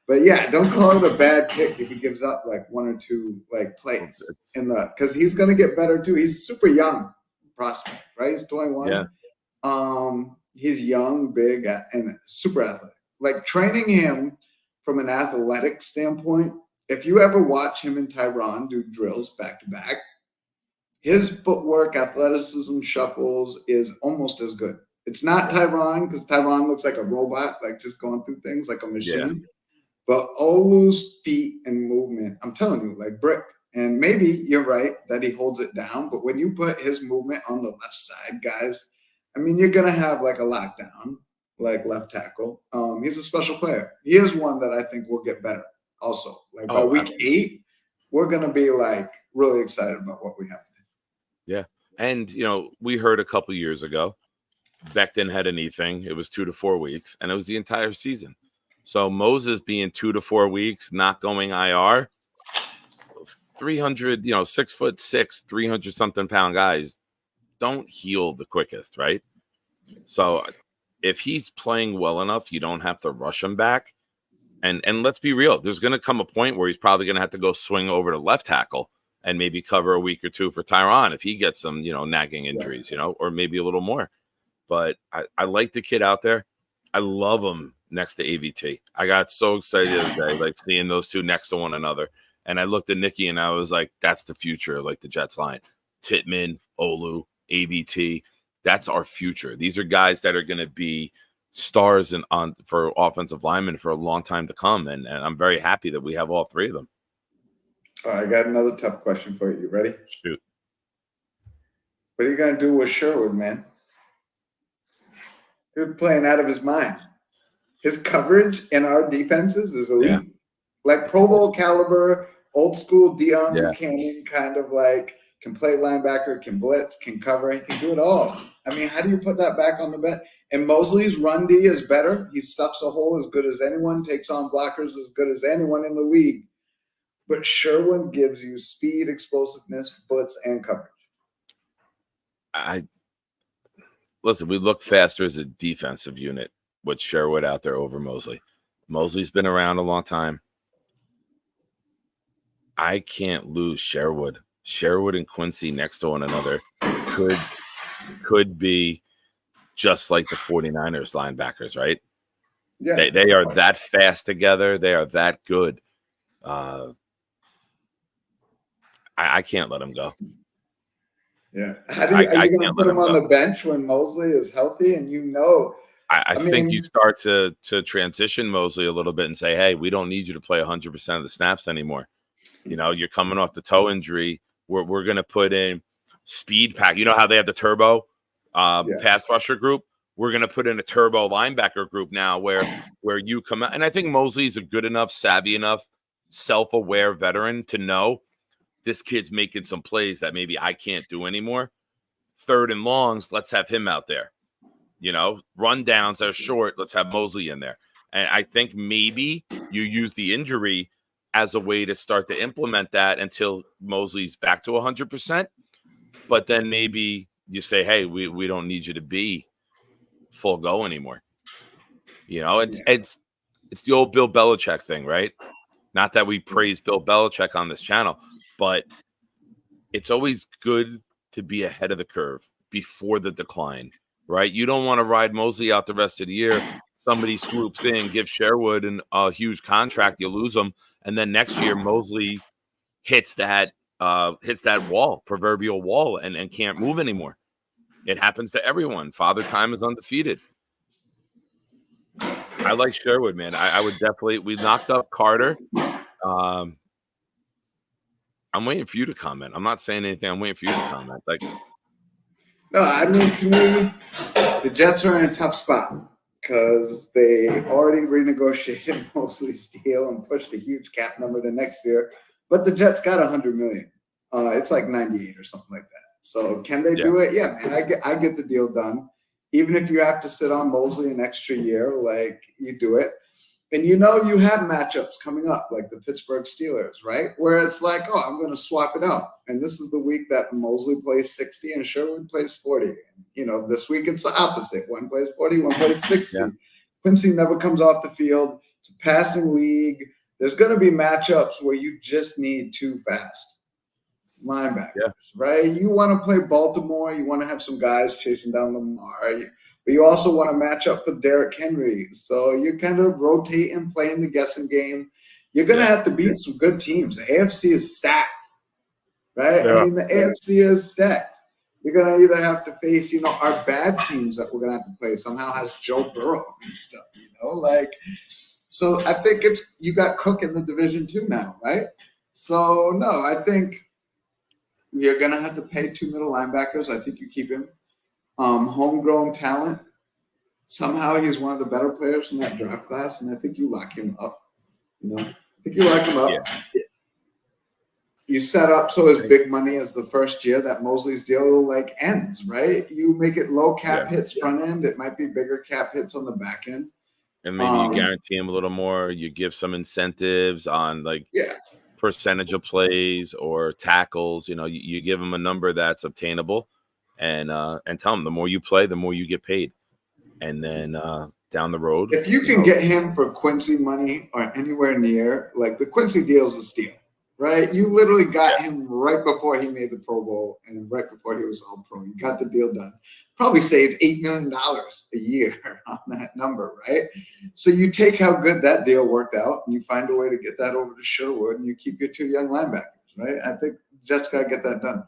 But yeah, don't call it a bad pick if he gives up like 1 or 2 like plays because he's going to get better too. He's super young prospect, right? He's 21. Yeah. He's young, big, and super athletic. Like, training him from an athletic standpoint, if you ever watch him and Tyron do drills back to back, his footwork, athleticism, shuffles is almost as good. It's not Tyron, because Tyron looks like a robot, like just going through things like a machine. Yeah. But Olu's feet and movement, I'm telling you, like brick. And maybe you're right that he holds it down, but when you put his movement on the left side, guys, I mean, you're going to have like a lockdown, like left tackle. He's a special player. He is one that I think will get better also. Like by week 8, we're going to be like really excited about what we have. Yeah. And, you know, we heard a couple years ago, Becton had a knee thing. It was 2 to 4 weeks, and it was the entire season. So Moses being 2 to 4 weeks, not going IR, 300, 6'6", 300-something pound guys don't heal the quickest, right? So if he's playing well enough, you don't have to rush him back. And let's be real, there's going to come a point where he's probably going to have to go swing over to left tackle and maybe cover a week or two for Tyron if he gets some, nagging injuries, or maybe a little more. But I like the kid out there. I love him next to AVT. I got so excited the other day, like seeing those two next to one another. And I looked at Nikki and I was like, that's the future, like the Jets line. Tittman, Olu, AVT. That's our future. These are guys that are going to be stars for offensive linemen for a long time to come. And I'm very happy that we have all three of them. All right, I got another tough question for you. You ready? Shoot. What are you going to do with Sherwood, man? He's playing out of his mind. His coverage in our defenses is elite. Yeah. Like Pro Bowl caliber, old school Deion Buchanan, kind of like can play linebacker, can blitz, can cover, he can do it all. I mean, how do you put that back on the bench? And Mosley's run D is better. He stuffs a hole as good as anyone, takes on blockers as good as anyone in the league. But Sherwood gives you speed, explosiveness, blitz, and coverage. Listen, we look faster as a defensive unit with Sherwood out there over Mosley. Mosley's been around a long time. I can't lose Sherwood. Sherwood and Quincy next to one another could be just like the 49ers linebackers, right? Yeah. They are that fast together. They are that good. I can't let him go. Yeah. Are you going to put him on the bench when Mosley is healthy? And I think you start to transition Mosley a little bit and say, hey, we don't need you to play 100% of the snaps anymore. You're coming off the toe injury. We're going to put in speed pack. You know how they have the turbo pass rusher group? We're going to put in a turbo linebacker group now where you come out. And I think Mosley's a good enough, savvy enough, self-aware veteran to know this kid's making some plays that maybe I can't do anymore. 3rd and longs, let's have him out there. Rundowns are short, let's have Mosley in there. And I think maybe you use the injury as a way to start to implement that until Mosley's back to 100%. But then maybe you say, hey, we don't need you to be full go anymore. It's the old Bill Belichick thing, right? Not that we praise Bill Belichick on this channel, but it's always good to be ahead of the curve before the decline, right? You don't want to ride Mosley out the rest of the year. Somebody swoops in, gives Sherwood a huge contract, you lose them, and then next year Mosley hits that wall, proverbial wall, and can't move anymore. It happens to everyone. Father Time is undefeated. I like Sherwood, man. I would definitely. We knocked up Carter. I'm waiting for you to comment. I'm not saying anything. I'm waiting for you to comment. No, I mean, to me, the Jets are in a tough spot because they already renegotiated Mosley's deal and pushed a huge cap number the next year. But the Jets got $100 million. It's like 98 or something like that. So can they do it? Yeah, man. I get the deal done. Even if you have to sit on Mosley an extra year, like you do it. And you have matchups coming up, like the Pittsburgh Steelers, right? Where it's like, oh, I'm going to swap it out. And this is the week that Mosley plays 60 and Sherwood plays 40. This week it's the opposite. One plays 40, one plays 60. Yeah. Quincy never comes off the field. It's a passing league. There's going to be matchups where you just need 2 fast linebackers, right? You want to play Baltimore. You want to have some guys chasing down Lamar. But you also want to match up with Derrick Henry. So you're kind of rotating, playing the guessing game. You're going to have to beat some good teams. The AFC is stacked, right? Yeah. I mean, the AFC is stacked. You're going to either have to face, our bad teams that we're going to have to play somehow has Joe Burrow and stuff, So I think you got Cook in the division too now, right? So, no, I think you're going to have to pay 2 middle linebackers. I think you keep him. Homegrown talent. Somehow he's one of the better players in that draft class, and I think you lock him up. I think you lock him up. Yeah. You set up so his big money as the first year that Mosley's deal ends, right? You make it low cap hits front end. It might be bigger cap hits on the back end. And maybe you guarantee him a little more. You give some incentives on percentage of plays or tackles. You give him a number that's obtainable. And tell them the more you play, the more you get paid. and then down the road, If you can get him for Quincy money or anywhere near, like the Quincy deal's a steal, right? You literally got him right before he made the Pro Bowl and right before he was all pro. You got the deal done. Probably saved $8 million a year on that number, right? So you take how good that deal worked out and you find a way to get that over to Sherwood and you keep your 2 young linebackers, right? I think Jets got to get that done.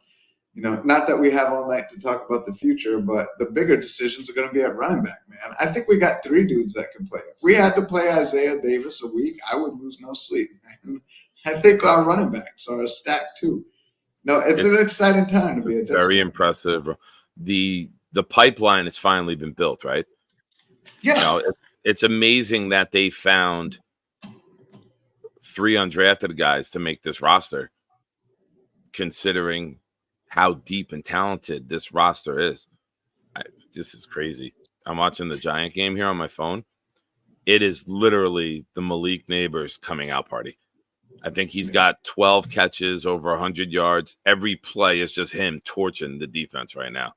You know, not that we have all night to talk about the future, but the bigger decisions are going to be at running back, man. I think we got 3 dudes that can play. If we had to play Isaiah Davis a week, I would lose no sleep, man. I think our running backs are a stack too. No, it's an exciting time to be a Jets very fan. impressive. The pipeline has finally been built, right? Yeah. You know, it's amazing that they found 3 undrafted guys to make this roster, considering how deep and talented this roster is. This is crazy. I'm watching the Giant game here on my phone. It is literally the Malik Neighbors coming out party. I think he's got 12 catches, over 100 yards. Every play is just him torching the defense right now.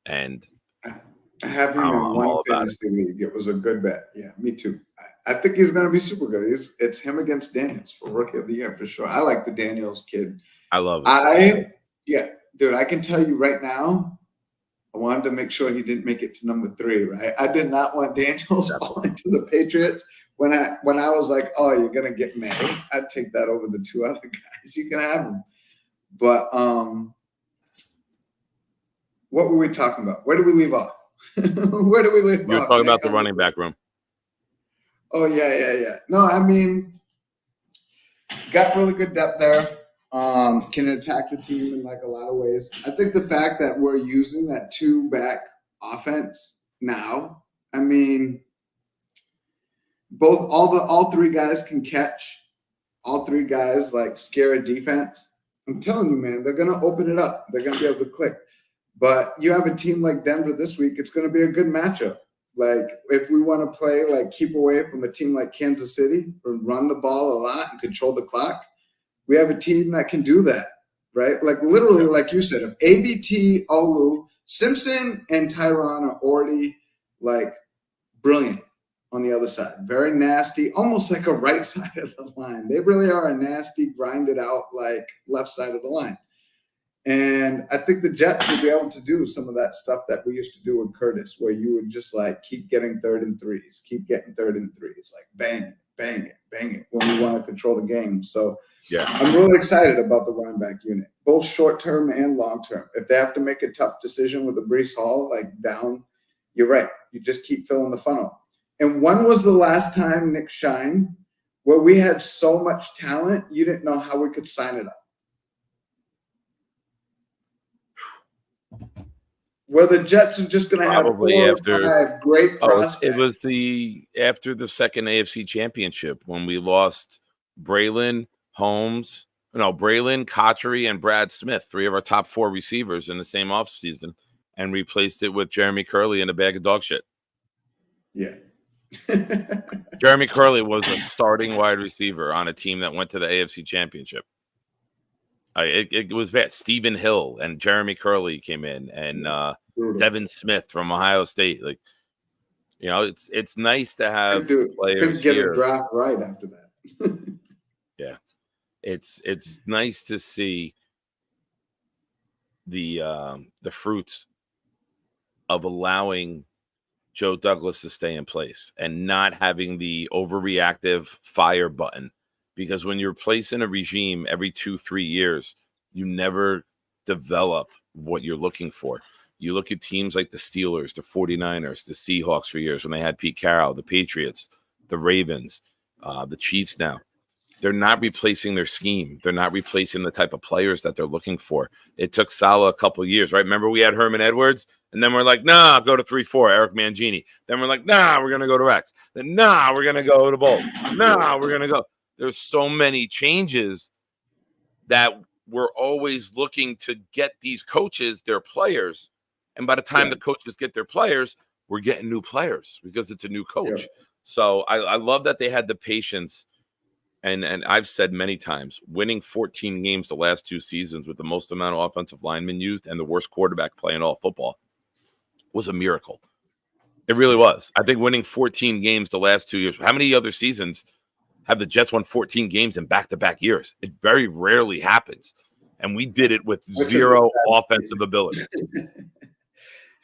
And I have him in one fantasy league. It was a good bet. Yeah, me too. I think he's going to be super good. It's him against Daniels for Rookie of the Year for sure. I like the Daniels kid. I love it. Dude, I can tell you right now, I wanted to make sure he didn't make it to number 3, right? I did not want Daniels falling to the Patriots. When I was like, oh, you're going to get May, I'd take that over the 2 other guys. You can have them. But what were we talking about? Where did we leave off? Where did we leave off? You're talking about the running back room. Oh, yeah. No, I mean, got really good depth there. Can attack the team in like a lot of ways. I think the fact that we're using that 2-back offense now, I mean, all 3 guys can catch. All 3 guys like scare a defense. I'm telling you, man, they're gonna open it up. They're gonna be able to click. But you have a team like Denver this week, it's gonna be a good matchup. Like if we want to play like keep away from a team like Kansas City or run the ball a lot and control the clock, we have a team that can do that, right? Like literally, like you said, if ABT, Olu, Simpson, and Tyron are already like brilliant on the other side, very nasty, almost like a right side of the line. They really are a nasty, grinded out like left side of the line. And I think the Jets will be able to do some of that stuff that we used to do with Curtis, where you would just like keep getting 3rd and 3s, keep getting 3rd and 3s, like bang it when we want to control the game. So yeah, I'm really excited about the running back unit, both short term and long term. If they have to make a tough decision with the Breece Hall, like down, you're right. You just keep filling the funnel. And when was the last time, Nick Shine, where we had so much talent, you didn't know how we could sign it up? Where the Jets are just going to have 4 or 5 great prospects. It was after the second AFC Championship when we lost Braylon, Cotchery, and Brad Smith, 3 of our top 4 receivers in the same offseason, and replaced it with Jeremy Curley and a bag of dog shit. Yeah. Jeremy Curley was a starting wide receiver on a team that went to the AFC Championship. It was bad. Stephen Hill and Jeremy Curley came in, and Devin Smith from Ohio State. Like, you know, it's nice to have players couldn't get here. A draft right after that. Yeah, it's nice to see the fruits of allowing Joe Douglas to stay in place and not having the overreactive fire button. Because when you're placing a regime every 2-3 years, you never develop what you're looking for. You look at teams like the Steelers, the 49ers, the Seahawks for years when they had Pete Carroll, the Patriots, the Ravens, the Chiefs now. They're not replacing their scheme. They're not replacing the type of players that they're looking for. It took Saleh a couple of years, right? Remember we had Herman Edwards, and then we're like, nah, go to 3-4, Eric Mangini. Then we're like, nah, we're going to go to Rex. Then, nah, we're going to go to Bolt. Nah, we're going to go. There's so many changes that we're always looking to get these coaches their players. And by the time the coaches get their players, we're getting new players because it's a new coach. Yeah. So I love that they had the patience. And I've said many times, winning 14 games the last 2 seasons with the most amount of offensive linemen used and the worst quarterback play in all football was a miracle. It really was. I think winning 14 games the last 2 years. How many other seasons have the Jets won 14 games in back-to-back years? It very rarely happens. And we did it with zero offensive ability.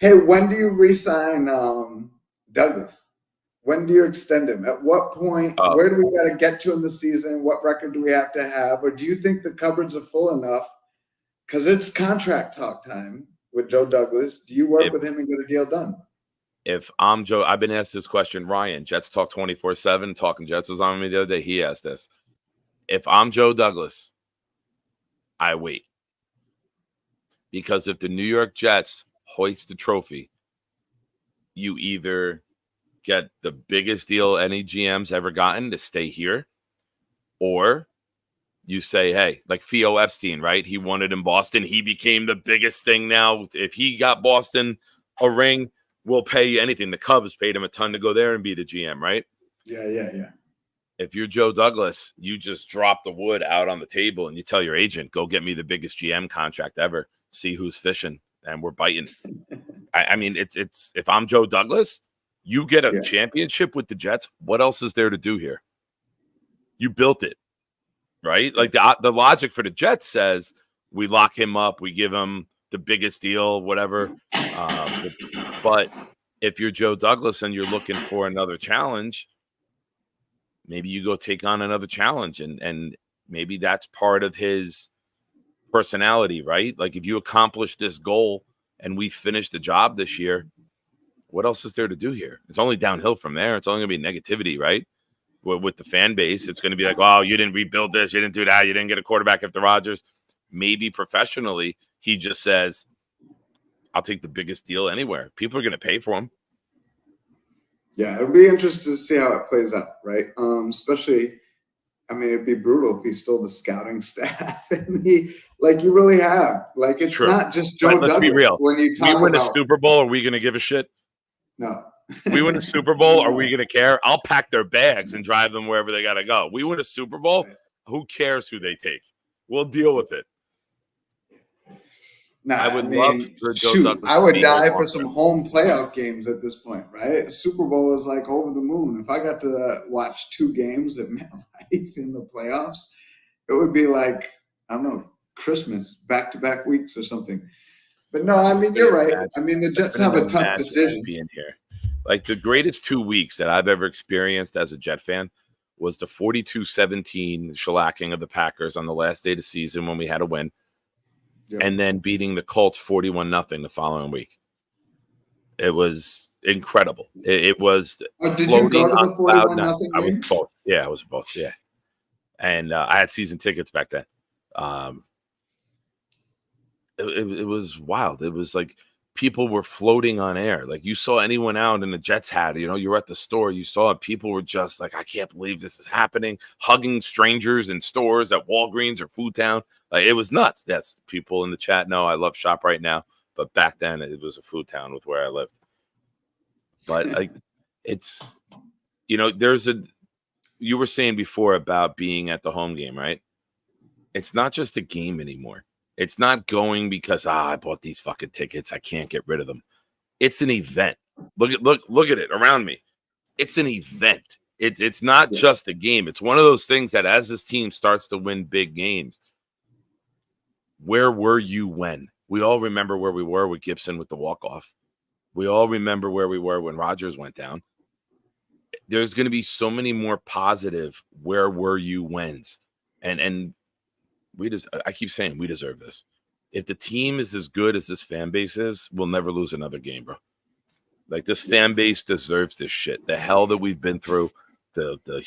Hey, when do you re-sign Douglas? When do you extend him? At what point? Where do we got to get to in the season? What record do we have to have? Or do you think the cupboards are full enough? Because it's contract talk time with Joe Douglas. Do you work with him and get a deal done? If I'm Joe, I've been asked this question. Ryan, Jets Talk 24/7, Talking Jets was on me the other day. He asked this. If I'm Joe Douglas, I wait. Because if the New York Jets hoist the trophy, you either get the biggest deal any GM's ever gotten to stay here, or you say, hey, like Theo Epstein, right? He won it in Boston. He became the biggest thing now. If he got Boston a ring, we'll pay you anything. The Cubs paid him a ton to go there and be the GM, right? Yeah. If you're Joe Douglas, you just drop the wood out on the table and you tell your agent, go get me the biggest GM contract ever. See who's fishing, and we're biting. I mean, it's if I'm Joe Douglas, you get a championship with the Jets. What else is there to do here? You built it, right? Like the logic for the Jets says we lock him up, we give him the biggest deal, whatever. But if you're Joe Douglas and you're looking for another challenge, maybe you go take on another challenge, and maybe that's part of his personality, right? Like if you accomplish this goal and we finish the job this year, what else is there to do here? It's only downhill from there. It's only going to be negativity, right? With the fan base, it's going to be like, oh, you didn't rebuild this, you didn't do that, you didn't get a quarterback after Rodgers. Maybe professionally, he just says, I'll take the biggest deal anywhere. People are going to pay for him. Yeah, it'll be interesting to see how it plays out, right? Especially, I mean, it'd be brutal if he stole the scouting staff and you really have. Like, it's not just Joe Douglas. Let's be real. When you talk we win about a Super Bowl, are we going to give a shit? No. We win a Super Bowl, are we going to care? I'll pack their bags and drive them wherever they got to go. We win a Super Bowl, who cares who they take? We'll deal with it. Nah, I would love for Joe Douglas. I would die for some home playoff games at this point, right? Super Bowl is like over the moon. If I got to watch 2 games at MetLife in the playoffs, it would be like, I don't know, Christmas, back-to-back weeks or something. But no, I mean, you're right. I mean, the Jets have a tough decision. Being here. Like the greatest 2 weeks that I've ever experienced as a Jet fan was the 42-17 shellacking of the Packers on the last day of the season when we had a win. Yep. And then beating the Colts 41-0 the following week. It was incredible. It was. Did you go to the 41-0 game? I was both. Yeah, I was both. Yeah, and I had season tickets back then. It was wild. It was like people were floating on air. Like you saw anyone out in the Jets hat. You know, you were at the store. You saw it. People were just like, I can't believe this is happening. Hugging strangers in stores at Walgreens or Food Town. Like it was nuts. Yes, people in the chat know I love Shop Right Now, but back then it was a food town with where I lived. But like, it's, you know, you were saying before about being at the home game, right? It's not just a game anymore. It's not going because I bought these fucking tickets, I can't get rid of them. It's an event. Look at it around me. It's an event. It's not just a game. It's one of those things that as this team starts to win big games. Where were you when? We all remember where we were with Gibson with the walk-off. We all remember where we were when Rodgers went down. There's going to be so many more positive where were you wins. And I keep saying we deserve this. If the team is as good as this fan base is, we'll never lose another game, bro. Like this fan base deserves this shit. The hell that we've been through, the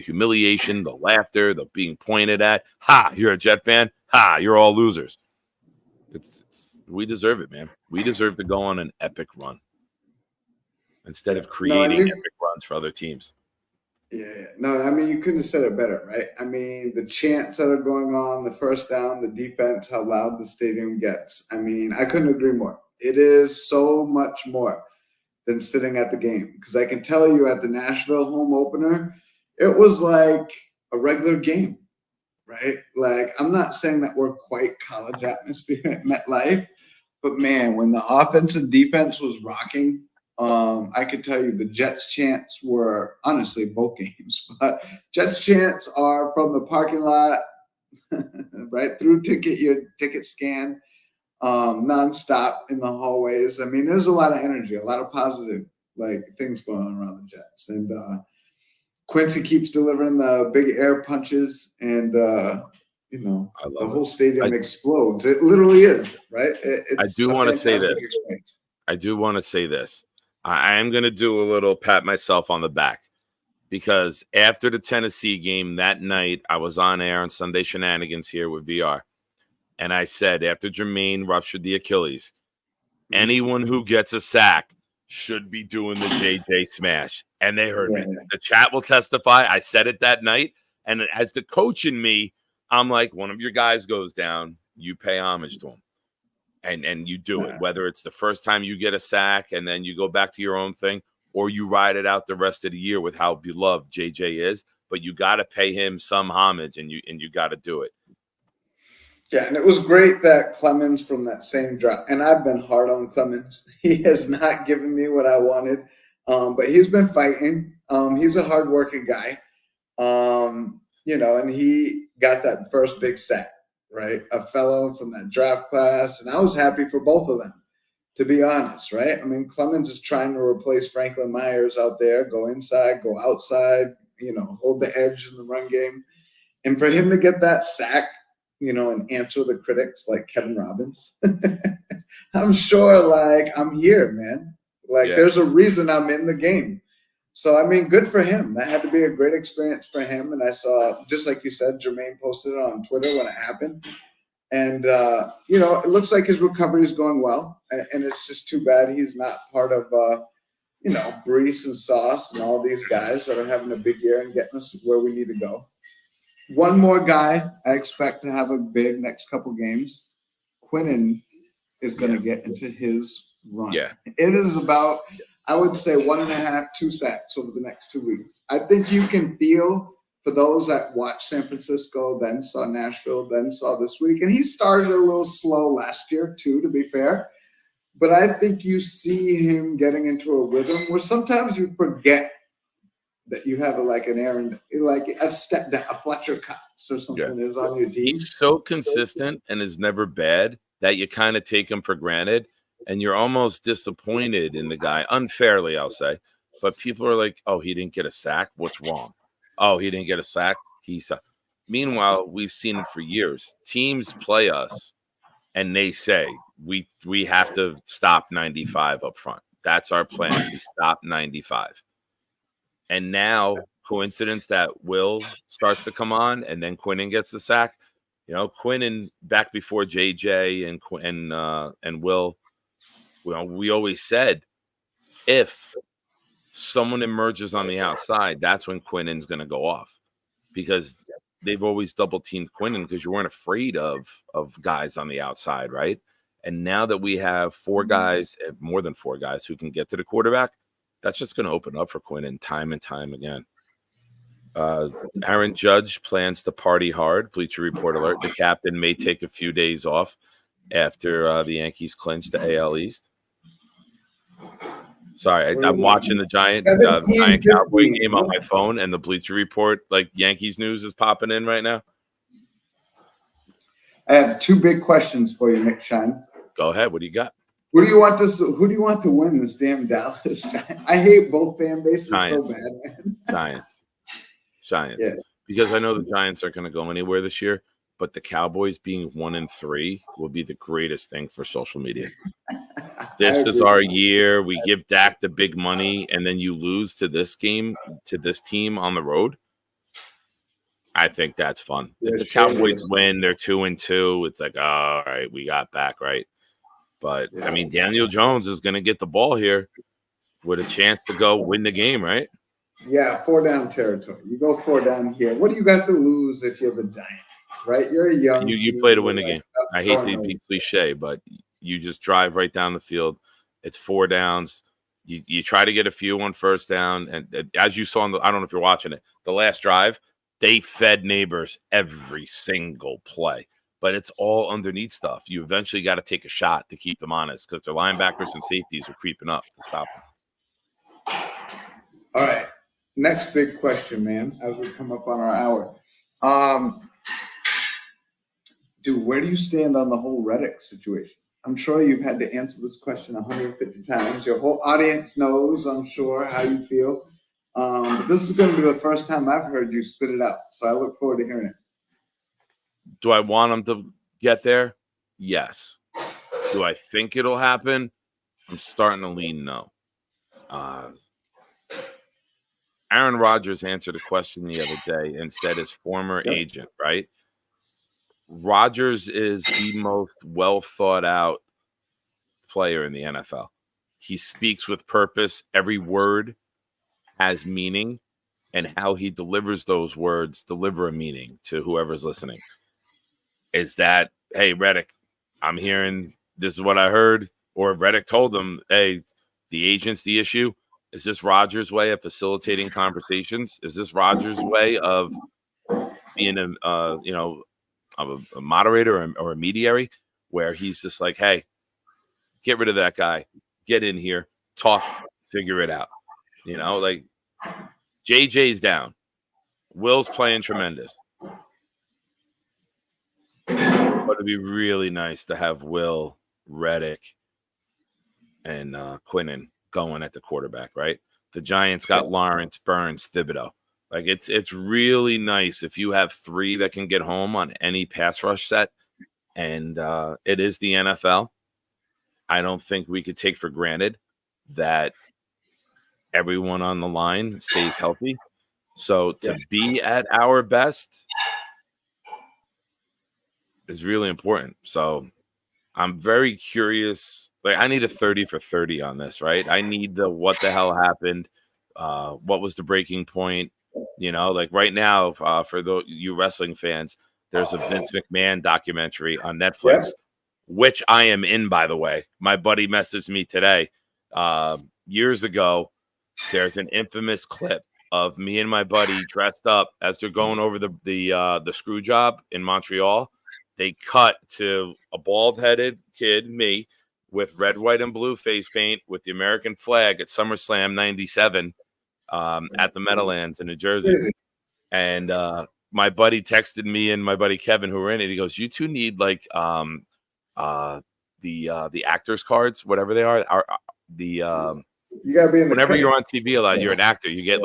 humiliation, the laughter, the being pointed at. Ha, you're a Jet fan. Ha, you're all losers. We deserve it, man. We deserve to go on an epic run instead of creating epic runs for other teams. Yeah. No, I mean, you couldn't have said it better, right? I mean, the chants that are going on, the first down, the defense, how loud the stadium gets. I mean, I couldn't agree more. It is so much more than sitting at the game. Because I can tell you at the Nashville home opener, it was like a regular game, right? Like, I'm not saying that we're quite college atmosphere at MetLife, but man, when the offense and defense was rocking I could tell you the Jets chants were honestly both games, but Jets chants are from the parking lot right through your ticket scan, nonstop in the hallways. I mean, there's a lot of energy, a lot of positive things going on around the Jets, and Quincy keeps delivering the big air punches, and the whole stadium explodes. It literally is, right? I do want to say this. Experience. I do want to say this. I am going to do a little pat myself on the back, because after the Tennessee game that night, I was on air on Sunday Shenanigans here with VR. And I said, after Jermaine ruptured the Achilles, anyone who gets a sack should be doing the JJ smash. And they heard me. The chat will testify. I said it that night. And as the coach in me, I'm like, one of your guys goes down, you pay homage to him. And you do it, whether it's the first time you get a sack and then you go back to your own thing, or you ride it out the rest of the year with how beloved JJ is. But you got to pay him some homage, and you got to do it. Yeah, and it was great that Clemens from that same drop, and I've been hard on Clemens. He has not given me what I wanted, but he's been fighting. He's a hardworking guy, and he got that first big sack, right? A fellow from that draft class, and I was happy for both of them, to be honest, right? I mean, Clemens is trying to replace Franklin Myers out there, go inside, go outside, hold the edge in the run game. And for him to get that sack, and answer the critics like Kevin Robbins, I'm sure I'm here, man. There's a reason I'm in the game. So, I mean, good for him. That had to be a great experience for him. And I saw, just like you said, Jermaine posted it on Twitter when it happened. And, it looks like his recovery is going well. And it's just too bad he's not part of, Brees and Sauce and all these guys that are having a big year and getting us where we need to go. One more guy I expect to have a big next couple games. Quinnen is going to get into his run. Yeah. It is about, I would say, 1.5, 2 sacks over the next 2 weeks. I think you can feel, for those that watched San Francisco, then saw Nashville, then saw this week, and he started a little slow last year too, to be fair. But I think you see him getting into a rhythm where sometimes you forget that you have an Aaron, a step down, a Fletcher Cox or something is on your team. He's so consistent and is never bad that you kind of take him for granted, and you're almost disappointed in the guy, unfairly, I'll say. But people are like, oh, he didn't get a sack. What's wrong? Oh, he didn't get a sack. Meanwhile, we've seen it for years. Teams play us, and they say, we have to stop 95 up front. That's our plan. We stop 95. And now, coincidence that Will starts to come on, and then Quinnen gets the sack. Quinnen back before JJ and Will. We always said, if someone emerges on the outside, that's when Quinnen's going to go off, because they've always double teamed Quinnen because you weren't afraid of guys on the outside, right? And now that we have 4 guys, more than 4 guys who can get to the quarterback, that's just going to open up for Quinnen time and time again. Aaron Judge plans to party hard. Bleacher Report alert. The captain may take a few days off after the Yankees clinch the AL East. Sorry, I'm watching the Giant Cowboy game on my phone, and the Bleacher Report, Yankees news, is popping in right now. I have 2 big questions for you, Nick Shine. Go ahead. What do you got? Who do you want to win this damn Dallas? I hate both fan bases so bad, man. Giants. Yeah. Because I know the Giants aren't going to go anywhere this year, but the Cowboys being 1-3 will be the greatest thing for social media. This is our year. We give Dak the big money, and then you lose to this team on the road. I think that's fun. If the Cowboys win, they're 2-2. It's like, all right, we got back, right? But, I mean, Daniel Jones is going to get the ball here with a chance to go win the game, right? Yeah, 4-down territory. You go 4 down here. What do you got to lose if you're the Giants, right? You're a young You play to win the game. I hate to be cliche, but you just drive right down the field. It's 4 downs. You try to get a few on first down. And as you saw, I don't know if you're watching it, the last drive, they fed Neighbors every single play. But it's all underneath stuff. You eventually got to take a shot to keep them honest because their linebackers and safeties are creeping up to stop them. All right. Next big question, man, as we come up on our hour. Dude, where do you stand on the whole Reddick situation? I'm sure you've had to answer this question 150 times. Your whole audience knows, I'm sure, how you feel. But this is going to be the first time I've heard you spit it out. So I look forward to hearing it. Do I want him to get there? Yes. Do I think it'll happen? I'm starting to lean no. Aaron Rodgers answered a question the other day and said his former agent, right? Rodgers is the most well thought out player in the NFL. He speaks with purpose. Every word has meaning, and how he delivers those words deliver a meaning to whoever's listening. Is that, hey, Reddick, I'm hearing this is what I heard, or Reddick told him, hey, the agent's the issue. Is this Rodgers' way of facilitating conversations? Is this Rodgers' way of being a moderator or a mediary, where he's just like, hey, get rid of that guy, get in here, talk, figure it out. Like JJ's down, Will's playing tremendous. But it'd be really nice to have Will, Reddick, and Quinnen going at the quarterback, right? The Giants got Lawrence, Burns, Thibodeau. Like it's really nice if you have three that can get home on any pass rush set, and it is the NFL. I don't think we could take for granted that everyone on the line stays healthy. So to be at our best is really important. So I'm very curious. Like, I need a 30 for 30 on this, right? I need the what the hell happened. What was the breaking point? Like right now, for you wrestling fans, there's a Vince McMahon documentary on Netflix, which I am in, by the way. My buddy messaged me today. Years ago, there's an infamous clip of me and my buddy dressed up as they're going over the screw job in Montreal. They cut to a bald-headed kid, me, with red, white, and blue face paint with the American flag at SummerSlam 97 at the Meadowlands in New Jersey. And my buddy texted me and my buddy Kevin, who were in it. He goes, "You two need like the actors cards, whatever they are. You gotta be in the whenever training. You're on TV a lot, you're an actor. You get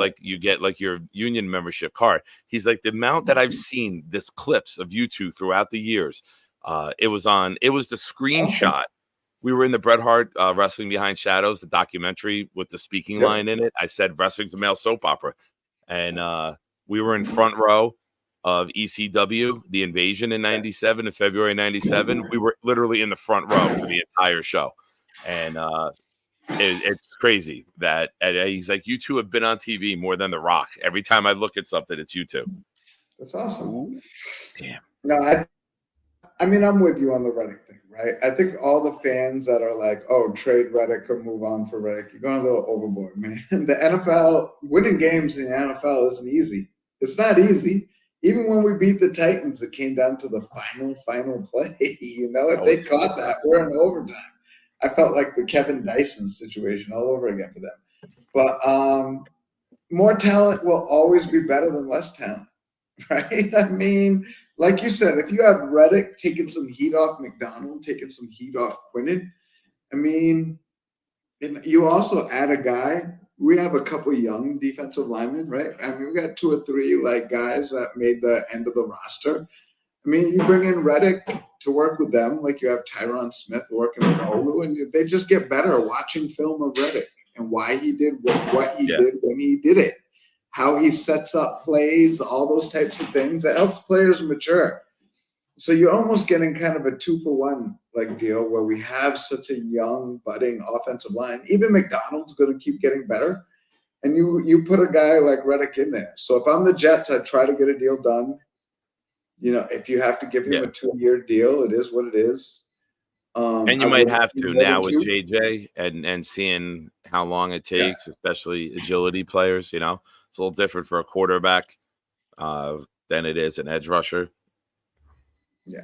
like your union membership card." He's like, the amount that I've seen this clips of you two throughout the years. It was the screenshot. We were in the Bret Hart Wrestling Behind Shadows, the documentary with the speaking line in it. I said wrestling's a male soap opera, and we were in front row of ECW, the Invasion in '97, in February '97. We were literally in the front row for the entire show, and it's crazy that he's like, you two have been on TV more than The Rock. Every time I look at something, it's you two. That's awesome. Ooh, damn. No, I mean, I'm with you on the Reddick thing, right? I think all the fans that are like, oh, trade Reddick or move on for Reddick, you're going a little overboard, man. The NFL, winning games in the NFL isn't easy. It's not easy. Even when we beat the Titans, it came down to the final play. If they caught that, we're in overtime. I felt like the Kevin Dyson situation all over again for them. But more talent will always be better than less talent, right? I mean, like you said, if you have Reddick taking some heat off McDonald, taking some heat off Quinnen, I mean, and you also add a guy. We have a couple young defensive linemen, right? I mean, we got 2 or 3 like guys that made the end of the roster. I mean, you bring in Reddick to work with them, like you have Tyron Smith working with Olu, and they just get better watching film of Reddick and why he did what he did when he did it, how he sets up plays, all those types of things. That helps players mature. So you're almost getting kind of a 2-for-1 like deal where we have such a young, budding offensive line. Even McDonald's going to keep getting better, and you put a guy like Reddick in there. So if I'm the Jets, I try to get a deal done. If you have to give him a 2-year deal, it is what it is. And you might have to now with JJ and seeing how long it takes, especially agility players. It's a little different for a quarterback than it is an edge rusher. Yeah.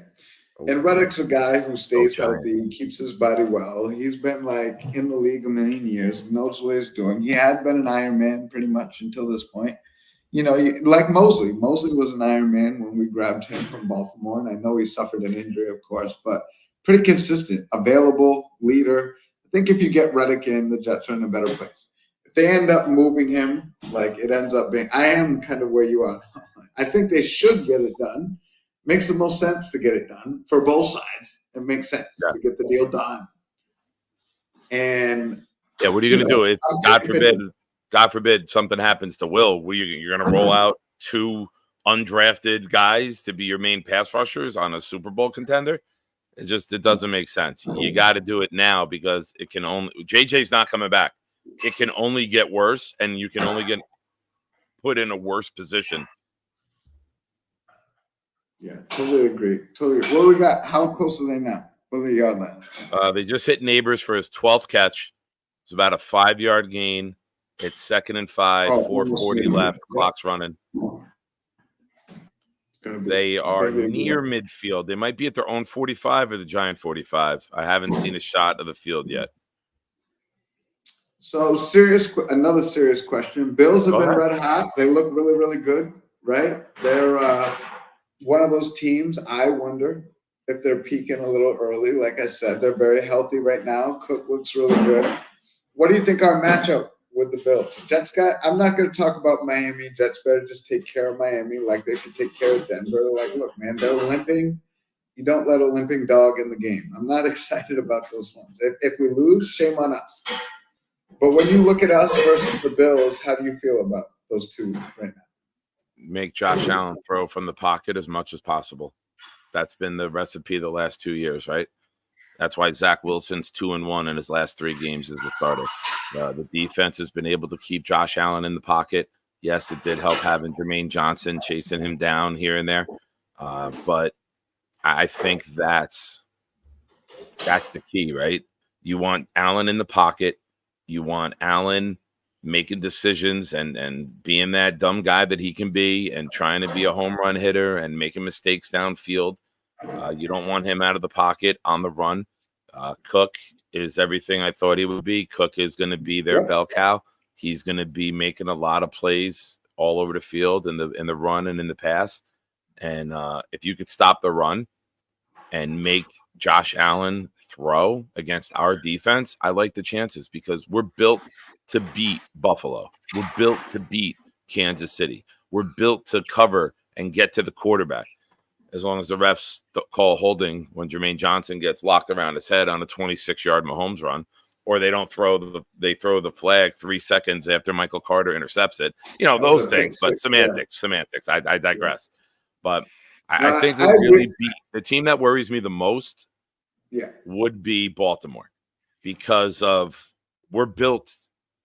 And Reddick's a guy who stays Giants. healthy, keeps his body well. He's been like in the league a million years, knows what he's doing. He had been an Iron Man pretty much until this point. You know, like Mosley. Mosley was an Iron Man when we grabbed him from Baltimore, and I know he suffered an injury, of course, but pretty consistent, available, leader. I think if you get Reddick in, the Jets are in a better place. If they end up moving him, like it ends up being, I am kind of where you are. I think they should get it done. Makes the most sense to get it done for both sides. It makes sense to get the deal done. And yeah, what are you going to do? If God forbid something happens to Will, you're going to roll out 2 undrafted guys to be your main pass rushers on a Super Bowl contender? It doesn't make sense. You got to do it now because it can only JJ's not coming back. It can only get worse, and you can only get put in a worse position. Yeah, totally agree. Totally agree. What do we got? How close are they now? What are the yard line? They just hit Neighbors for his 12th catch. It's about a 5-yard gain. It's 2nd and 5, 4:40 left. Clock's running. They are near midfield. They might be at their own 45 or the Giant 45. I haven't seen a shot of the field yet. So another serious question. Bills have been red hot. They look really, really good, right? They're one of those teams. I wonder if they're peaking a little early. Like I said, they're very healthy right now. Cook looks really good. What do you think our matchup with the Bills? Jets guy, I'm not going to talk about Miami. Jets better just take care of Miami like they should take care of Denver. Like, look, man, they're limping. You don't let a limping dog in the game. I'm not excited about those ones. If we lose, shame on us. But when you look at us versus the Bills, how do you feel about those two right now? Make Josh Allen throw from the pocket as much as possible. That's been the recipe the last 2 years, right? That's why Zach Wilson's 2-1 in his last 3 games as a starter. The defense has been able to keep Josh Allen in the pocket. Yes, it did help having Jermaine Johnson chasing him down here and there. But I think that's the key, right? You want Allen in the pocket. You want Allen making decisions and being that dumb guy that he can be and trying to be a home run hitter and making mistakes downfield. You don't want him out of the pocket on the run. Cook is everything I thought he would be. Cook is going to be their bell cow. He's going to be making a lot of plays all over the field in the run and in the pass. And if you could stop the run and make Josh Allen throw against our defense, I like the chances because we're built to beat Buffalo. We're built to beat Kansas City. We're built to cover and get to the quarterback. As long as the refs call holding when Jermaine Johnson gets locked around his head on a 26-yard Mahomes run, or they don't throw the flag 3 seconds after Michael Carter intercepts it. You know, those things, but semantics. I digress. But I think the team that worries me the most would be Baltimore because we're built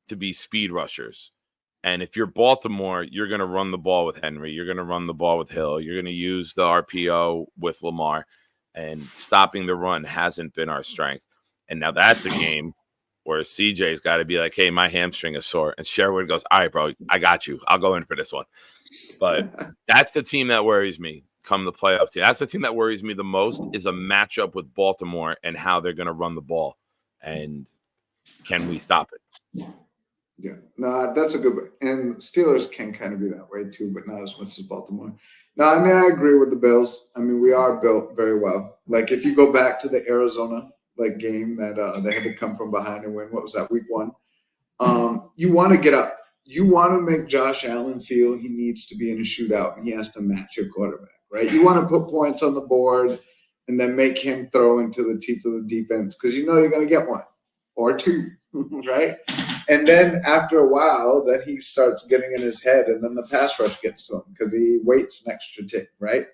to be speed rushers. And if you're Baltimore, you're going to run the ball with Henry. You're going to run the ball with Hill. You're going to use the RPO with Lamar. And stopping the run hasn't been our strength. And now that's a game where CJ's got to be like, hey, my hamstring is sore. And Sherwood goes, all right, bro, I got you. I'll go in for this one. But that's the team that worries me come the playoff team. That's the team that worries me the most is a matchup with Baltimore and how they're going to run the ball. And can we stop it? Yeah, no, that's a good way. And Steelers can kind of be that way too, but not as much as Baltimore. No, I mean, I agree with the Bills. I mean, we are built very well. Like if you go back to the Arizona game that they had to come from behind and win, what was that, week 1? You want to get up. You want to make Josh Allen feel he needs to be in a shootout and he has to match your quarterback, right? You want to put points on the board and then make him throw into the teeth of the defense because you know you're going to get 1 or 2, right? And then after a while, that he starts getting in his head, and then the pass rush gets to him because he waits an extra tick, right?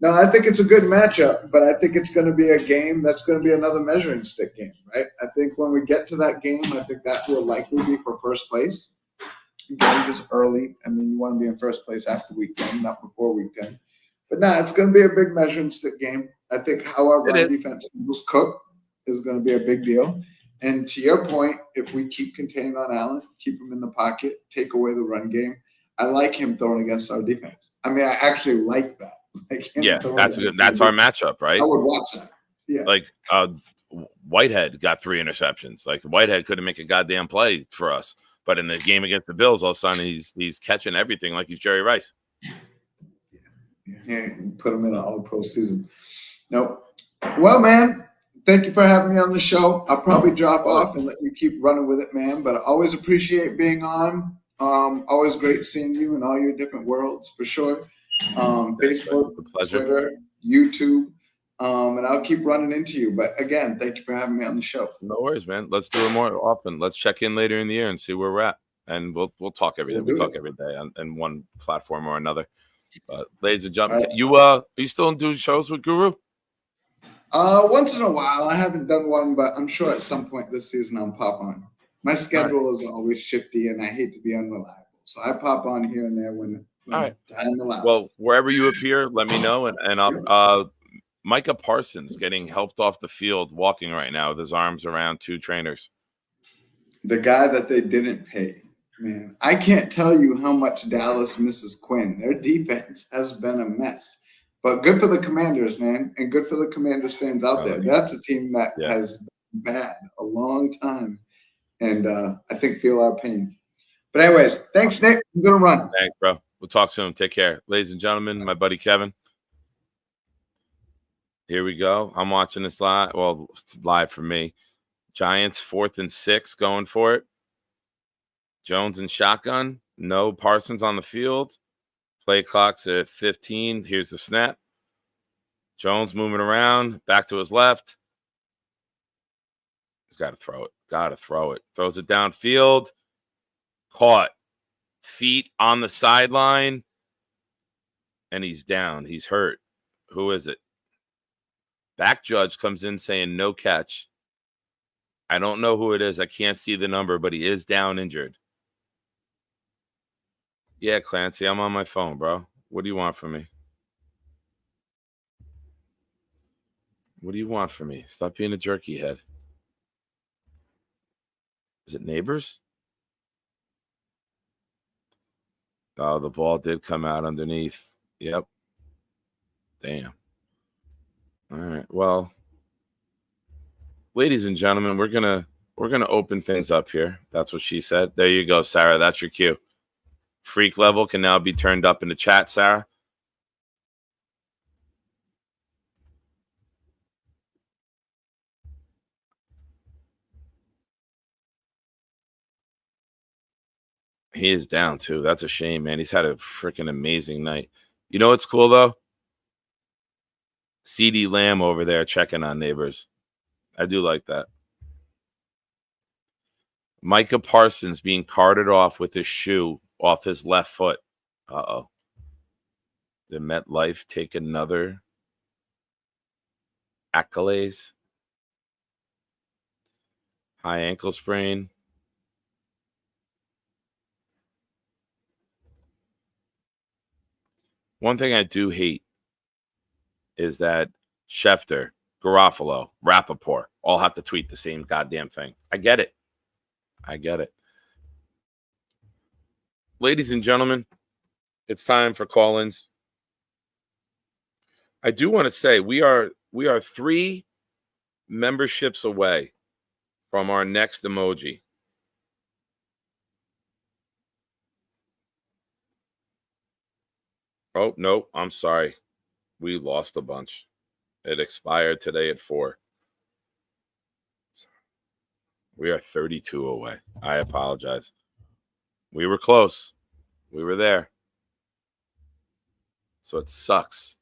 Now, I think it's a good matchup, but I think it's going to be a game that's going to be another measuring stick game, right? I think when we get to that game, I think that will likely be for first place. Again, just early. I mean, you want to be in first place after week 10, not before week 10. But it's going to be a big measuring stick game. I think how our run defense was cooked is going to be a big deal. And to your point, if we keep containing on Allen, keep him in the pocket, take away the run game, I like him throwing against our defense. I mean, I actually like that. Like him Yeah, throwing that's it. good. That's our matchup, right? I would watch that. Yeah. Like Whitehead got 3 interceptions. Like Whitehead couldn't make a goddamn play for us. But in the game against the Bills, all of a sudden he's catching everything like he's Jerry Rice. Yeah, put him in an all-pro season. Nope. Well, man, thank you for having me on the show. I'll probably drop off and let you keep running with it, man. But I always appreciate being on. Always great seeing you in all your different worlds, for sure. Facebook, Twitter, YouTube. And I'll keep running into you. But again, thank you for having me on the show. No worries, man. Let's do it more often. Let's check in later in the year and see where we're at. And we'll talk every day. We talk every day on one platform or another. Ladies and gentlemen, are you still doing shows with Guru? Once in a while. I haven't done one, but I'm sure at some point this season I'll pop on. My schedule is always shifty, and I hate to be unreliable. So I pop on here and there when time allows. Well, wherever you appear, let me know. And I'll Micah Parsons getting helped off the field walking right now with his arms around 2 trainers. The guy that they didn't pay. Man, I can't tell you how much Dallas misses Quinn. Their defense has been a mess. But good for the Commanders, man, and good for the Commanders fans out there. That's a team that has been bad a long time, and I think feel our pain. But anyways, thanks, Nick. I'm going to run. Thanks, bro. We'll talk soon. Take care. Ladies and gentlemen, my buddy Kevin. Here we go. I'm watching this live. Well, it's live for me. Giants 4th and 6 going for it. Jones and shotgun. No Parsons on the field. Play clock's at 15. Here's the snap. Jones moving around. Back to his left. He's got to throw it. Got to throw it. Throws it downfield. Caught. Feet on the sideline. And he's down. He's hurt. Who is it? Back judge comes in saying no catch. I don't know who it is. I can't see the number, but he is down injured. Yeah, Clancy, I'm on my phone, bro. What do you want from me? What do you want from me? Stop being a jerky head. Is it Neighbors? Oh, the ball did come out underneath. Yep. Damn. All right. Well, ladies and gentlemen, we're gonna open things up here. That's what she said. There you go, Sarah. That's your cue. Freak level can now be turned up in the chat, Sarah. He is down too. That's a shame, man. He's had a freaking amazing night. You know what's cool though? CD Lamb over there checking on Neighbors. I do like that. Micah Parsons being carted off with his shoe off his left foot. Uh-oh. Did MetLife take another accolades? High ankle sprain. One thing I do hate is that Schefter, Garofalo, Rappaport all have to tweet the same goddamn thing. I get it. Ladies and gentlemen, it's time for call-ins. I do want to say we are 3 memberships away from our next emoji. Oh, no, I'm sorry. We lost a bunch. It expired today at 4. We are 32 away. I apologize. We were close. We were there. So it sucks.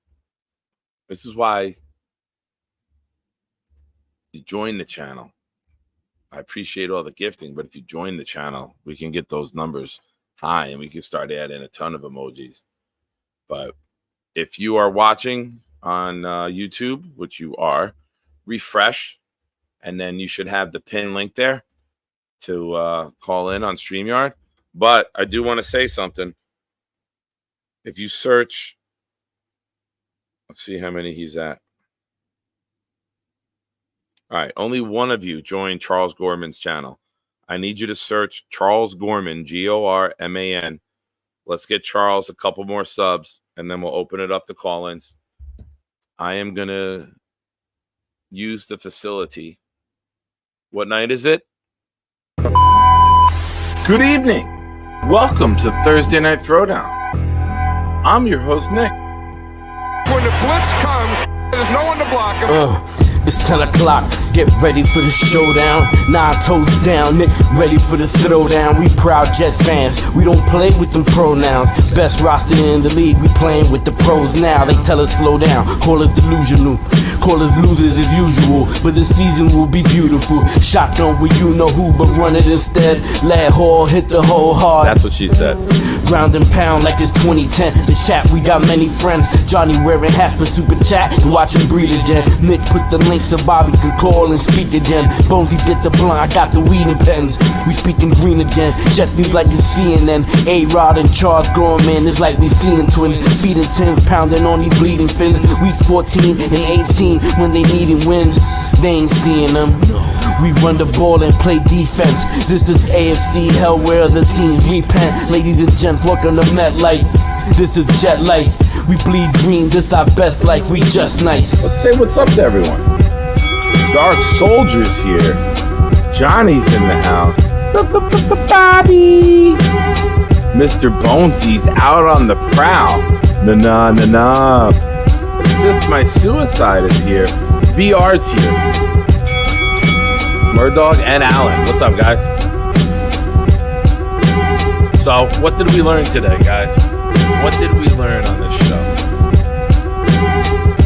This is why you join the channel. I appreciate all the gifting, but if you join the channel, we can get those numbers high and we can start adding a ton of emojis. But if you are watching on YouTube, which you are, refresh, and then you should have the pin link there to call in on StreamYard. But I do want to say something. If you search, let's see how many he's at. All right, only one of you joined Charles Gorman's channel. I need you to search Charles Gorman, Gorman. Let's get Charles a couple more subs, and then we'll open it up to call-ins. I am going to use the facility. What night is it? Good evening. Welcome to Thursday Night Throwdown. I'm your host, Nick. When the blitz comes, there's no one to block him. It's 10 o'clock, get ready for the showdown. 9 toes down, Nick, ready for the throwdown. We proud Jets fans, we don't play with them pronouns. Best roster in the league, we playing with the pros now. They tell us slow down, call us delusional, call us losers as usual. But this season will be beautiful. Shotgun with you know who, but run it instead. Lad Hall hit the hole hard. That's what she said. Ground and pound like it's 2010. The chat, we got many friends. Johnny wearing hats for super chat and watch him breathe again. Nick put the link so Bobby can call and speak again. Bonesy did the blunt, I got the weed and pens. We speaking green again. Jets news like it's CNN. A-Rod and Charles Gorman, it's like we seeing twins. Feeding tins, pounding on these bleeding fins. We 14 and 18 when they needing wins. They ain't seeing them. We run the ball and play defense. This is AFC hell where the teams repent. Ladies and gents, welcome to MetLife. This is Jet Life. We bleed green, this our best life. We just nice. Let's say what's up to everyone. Dark Soldier's here. Johnny's in the house. Bobby. Mr. Bonesy's out on the prowl. Na. Assist My Suicide is here. VR's here. Murdog and Alan. What's up, guys? So, what did we learn today, guys? What did we learn on this show?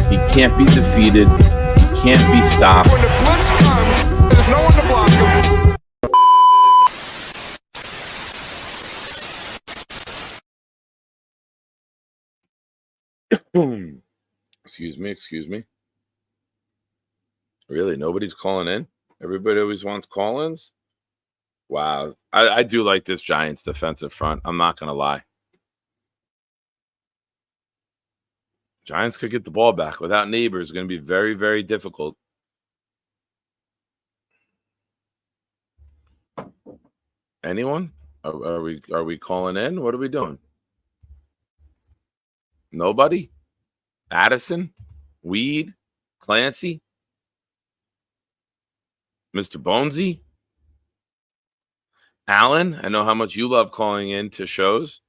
He can't be defeated. He can't be stopped. When the blitz comes, there's no one to block him. Excuse me. Really, nobody's calling in? Everybody always wants call-ins? Wow. I do like this Giants defensive front. I'm not going to lie. Giants could get the ball back. Without Neighbors, it's going to be very, very difficult. Anyone? Are we calling in? What are we doing? Nobody? Addison? Weed? Clancy? Mr. Bonesy? Alan? I know how much you love calling in to shows.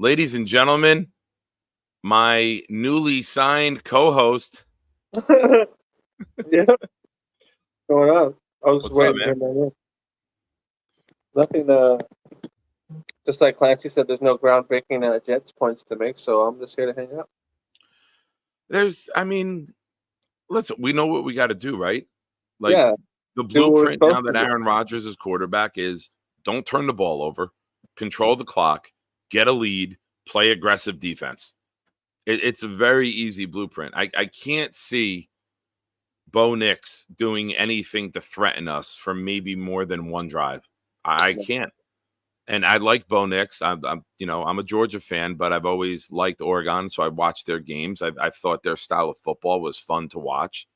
Ladies and gentlemen, my newly signed co-host. Yeah. Going on. I was What's waiting up, to hear my name. Nothing, just like Clancy said, there's no groundbreaking Jets points to make, so I'm just here to hang out. Listen, we know what we got to do, right? Like, yeah. The blueprint now that do. Aaron Rodgers is quarterback is don't turn the ball over, control the clock, get a lead, play aggressive defense. It's a very easy blueprint. I can't see Bo Nix doing anything to threaten us for maybe more than one drive. I can't. And I like Bo Nix. I'm a Georgia fan, but I've always liked Oregon, so I watched their games. I thought their style of football was fun to watch.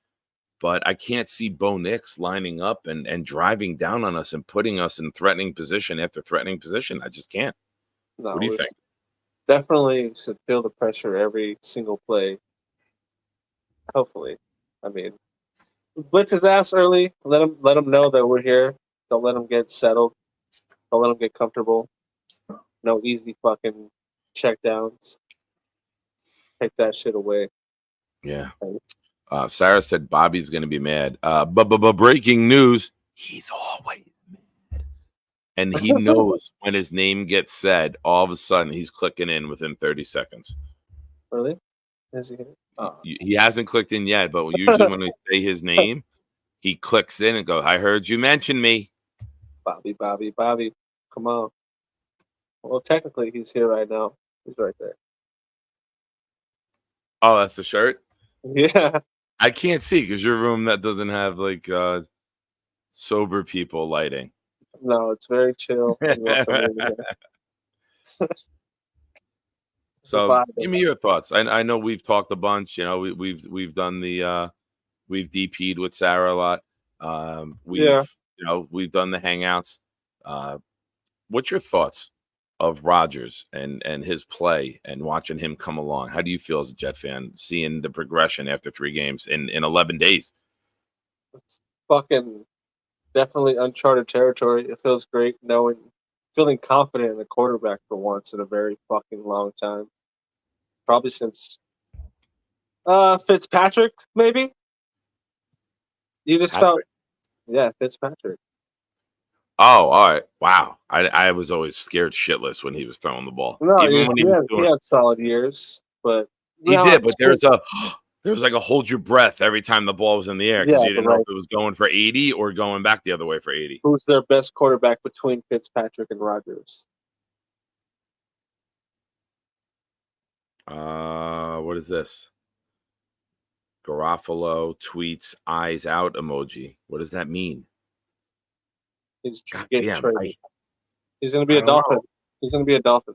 But I can't see Bo Nix lining up and driving down on us and putting us in threatening position after threatening position. I just can't. No, what do you think? Definitely should feel the pressure every single play. Hopefully. I mean, blitz his ass early. Let him know that we're here. Don't let him get settled. Don't let him get comfortable. No easy fucking checkdowns. Take that shit away. Yeah. Sarah said Bobby's going to be mad. Breaking news. He's always mad. And he knows when his name gets said, all of a sudden he's clicking in within 30 seconds. Really? Is he? Oh. He hasn't clicked in yet, but usually when we say his name, he clicks in and goes, I heard you mention me. Bobby. Come on. Well, technically, he's here right now. He's right there. Oh, that's the shirt? Yeah. I can't see because your room that doesn't have like sober people lighting. No, it's very chill. So give me your thoughts. I know we've talked a bunch. You know, we've done we've DP'd with Sarah a lot. We've done the hangouts. What's your thoughts of Rodgers and his play and watching him come along? How do you feel as a Jet fan seeing the progression after 3 games in 11 days? It's fucking definitely uncharted territory. It feels great feeling confident in the quarterback for once in a very fucking long time. Probably since Fitzpatrick, maybe. You just felt, yeah, Fitzpatrick. Oh, all right. Wow. I was always scared shitless when he was throwing the ball. No, Even when he had solid years, but he did. But there was like a hold your breath every time the ball was in the air because you didn't know if it was going for 80 or going back the other way for 80. Who's their best quarterback between Fitzpatrick and Rodgers? What is this? Garofalo tweets eyes out emoji. What does that mean? He's God getting damn, traded. He's going to be a Dolphin. He's going to be a Dolphin.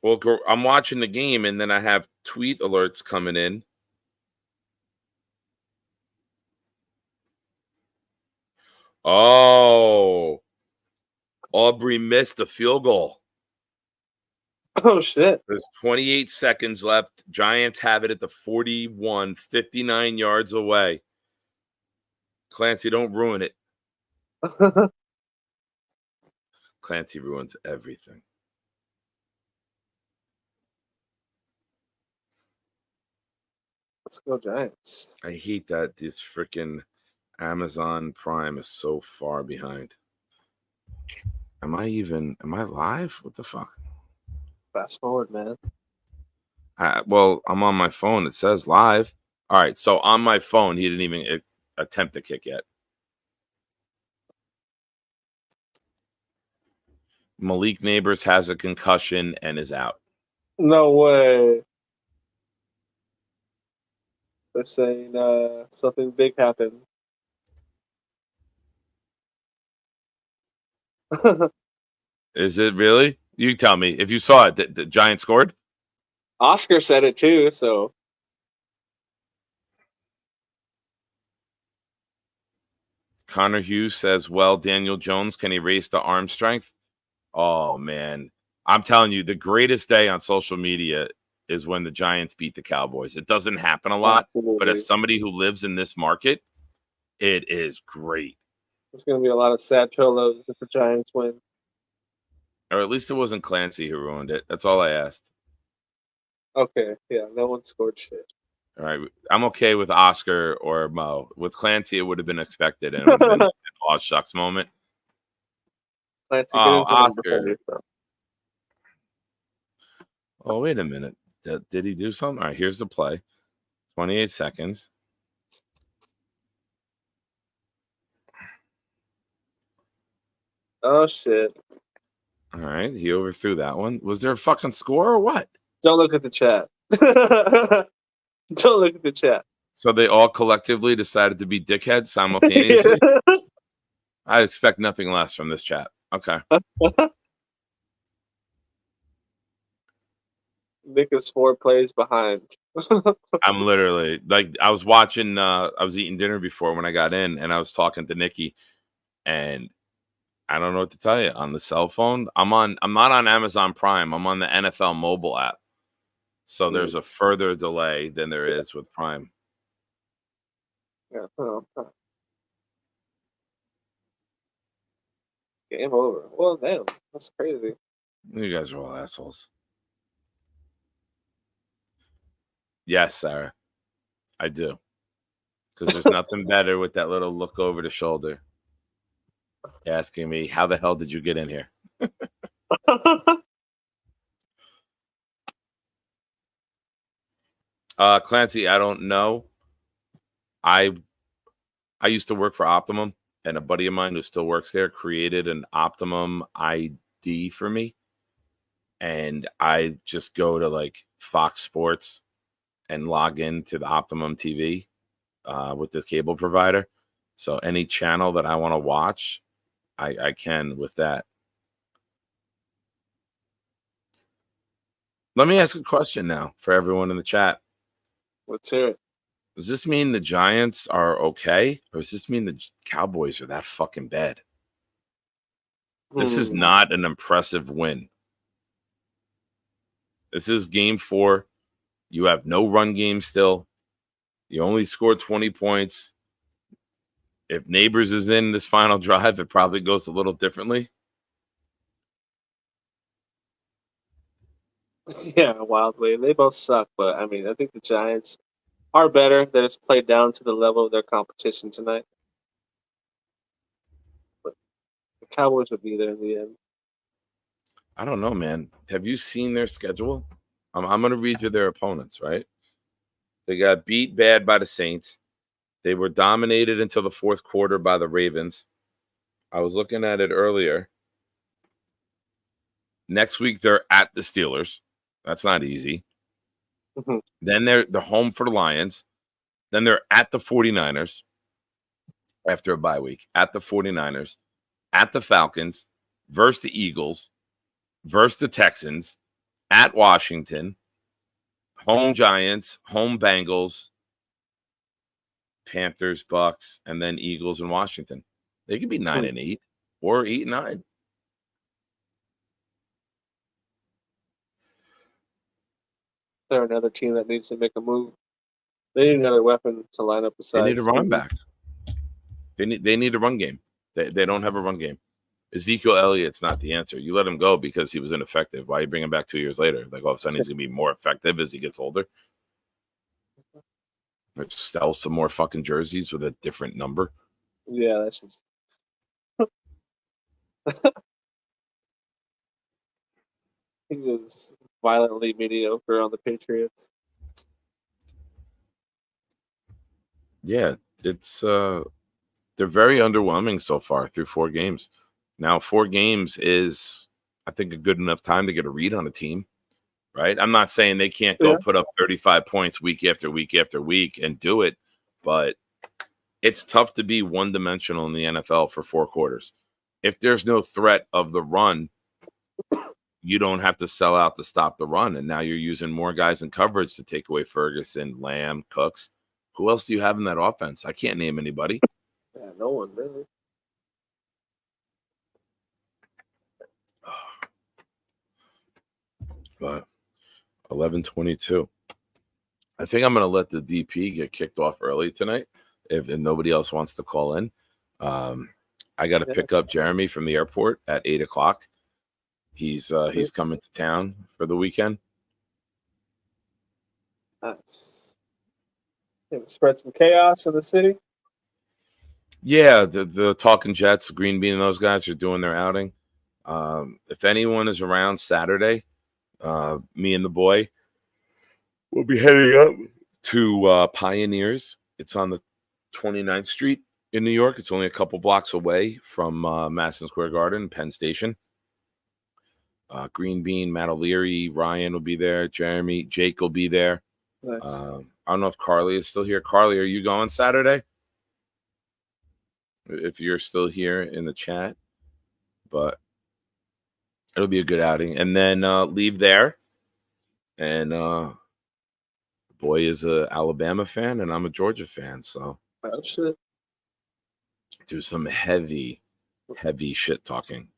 Well, I'm watching the game, and then I have tweet alerts coming in. Oh, Aubrey missed a field goal. Oh, shit. There's 28 seconds left. Giants have it at the 41, 59 yards away. Clancy, don't ruin it. Clancy ruins everything. Let's go Giants. I hate that this freaking Amazon Prime is so far behind. Am I live? What the fuck? Fast forward, man. Well, I'm on my phone. It says live. All right. So on my phone, he didn't even attempt to kick yet. Malik Neighbors has a concussion and is out. No way. They're saying something big happened. Is it really? You tell me. If you saw it, the Giants scored? Oscar said it too, so. Connor Hughes says, well, Daniel Jones, can erase the arm strength? Oh, man. I'm telling you, the greatest day on social media is when the Giants beat the Cowboys. It doesn't happen a lot, but as somebody who lives in this market, it is great. It's going to be a lot of sad cholos if the Giants win. Or at least it wasn't Clancy who ruined it. That's all I asked. Okay, yeah, no one scored shit. All right, I'm okay with Oscar or Mo. With Clancy, it would have been expected, and it would have been an aw shucks moment. Clancy, Oscar. Oh, wait a minute. Did he do something? All right, here's the play. 28 seconds. Oh, shit. All right, he overthrew that one. Was there a fucking score or what? Don't look at the chat. Don't look at the chat. So they all collectively decided to be dickheads simultaneously? I expect nothing less from this chat. Okay. Nick is 4 plays behind. I'm literally like I was watching I was eating dinner before when I got in and I was talking to Nikki and I don't know what to tell you on the cell phone. I'm not on Amazon Prime. I'm on the NFL mobile app. So there's a further delay than there is with Prime. Yeah. Game over. Well, damn, that's crazy. You guys are all assholes. Yes, Sarah, I do. Because there's nothing better with that little look over the shoulder. Asking me, how the hell did you get in here? Clancy, I don't know. I used to work for Optimum, and a buddy of mine who still works there created an Optimum ID for me. And I just go to like Fox Sports and log in to the Optimum TV with the cable provider. So any channel that I want to watch, I can with that. Let me ask a question now for everyone in the chat. Let's hear it. Does this mean the Giants are okay? Or does this mean the Cowboys are that fucking bad? This is not an impressive win. This is game 4. You have no run game still. You only scored 20 points. If Neighbors is in this final drive, it probably goes a little differently. Yeah, wildly. They both suck, but I mean, I think the Giants are better. They just played down to the level of their competition tonight. But the Cowboys would be there in the end. I don't know, man. Have you seen their schedule? I'm going to read you their opponents, right? They got beat bad by the Saints. They were dominated until the fourth quarter by the Ravens. I was looking at it earlier. Next week, they're at the Steelers. That's not easy. Mm-hmm. Then they're home for the Lions. Then they're at the 49ers after a bye week. At the 49ers. At the Falcons. Versus the Eagles. Versus the Texans. At Washington. Home Giants. Home Bengals. Panthers, Bucks, and then Eagles and Washington. They could be 9-8 or 8-9. They're another team that needs to make a move. They need another weapon to line up beside. They need a run back. They need a run game. They don't have a run game. Ezekiel Elliott's not the answer. You let him go because he was ineffective. Why you bring him back 2 years later? Like all of a sudden he's gonna be more effective as he gets older. Let's sell some more fucking jerseys with a different number. Yeah, that's just. He was violently mediocre on the Patriots. Yeah, it's they're very underwhelming so far through 4 games. Now 4 games is, I think, a good enough time to get a read on a team, right? I'm not saying they can't go put up 35 points week after week after week and do it, but it's tough to be one-dimensional in the NFL for 4 quarters. If there's no threat of the run, you don't have to sell out to stop the run, and now you're using more guys in coverage to take away Ferguson, Lamb, Cooks. Who else do you have in that offense? I can't name anybody. Yeah, no one really. But 11:22. I think I'm going to let the DP get kicked off early tonight if nobody else wants to call in. I got to pick up Jeremy from the airport at 8 o'clock. He's coming to town for the weekend. Nice. Spread some chaos in the city. Yeah, the Talking Jets, Green Bean, and those guys are doing their outing. If anyone is around Saturday, me and the boy will be heading up to Pioneers. It's on the 29th Street in New York. It's only a couple blocks away from Madison Square Garden, Penn Station. Green Bean, Matt O'Leary, Ryan will be there. Jeremy, Jake will be there. Nice. I don't know if Carly is still here. Carly, are you going Saturday? If you're still here in the chat, but it'll be a good outing. And then leave there. And boy is a Alabama fan, and I'm a Georgia fan. So Oh, shit. do some heavy shit talking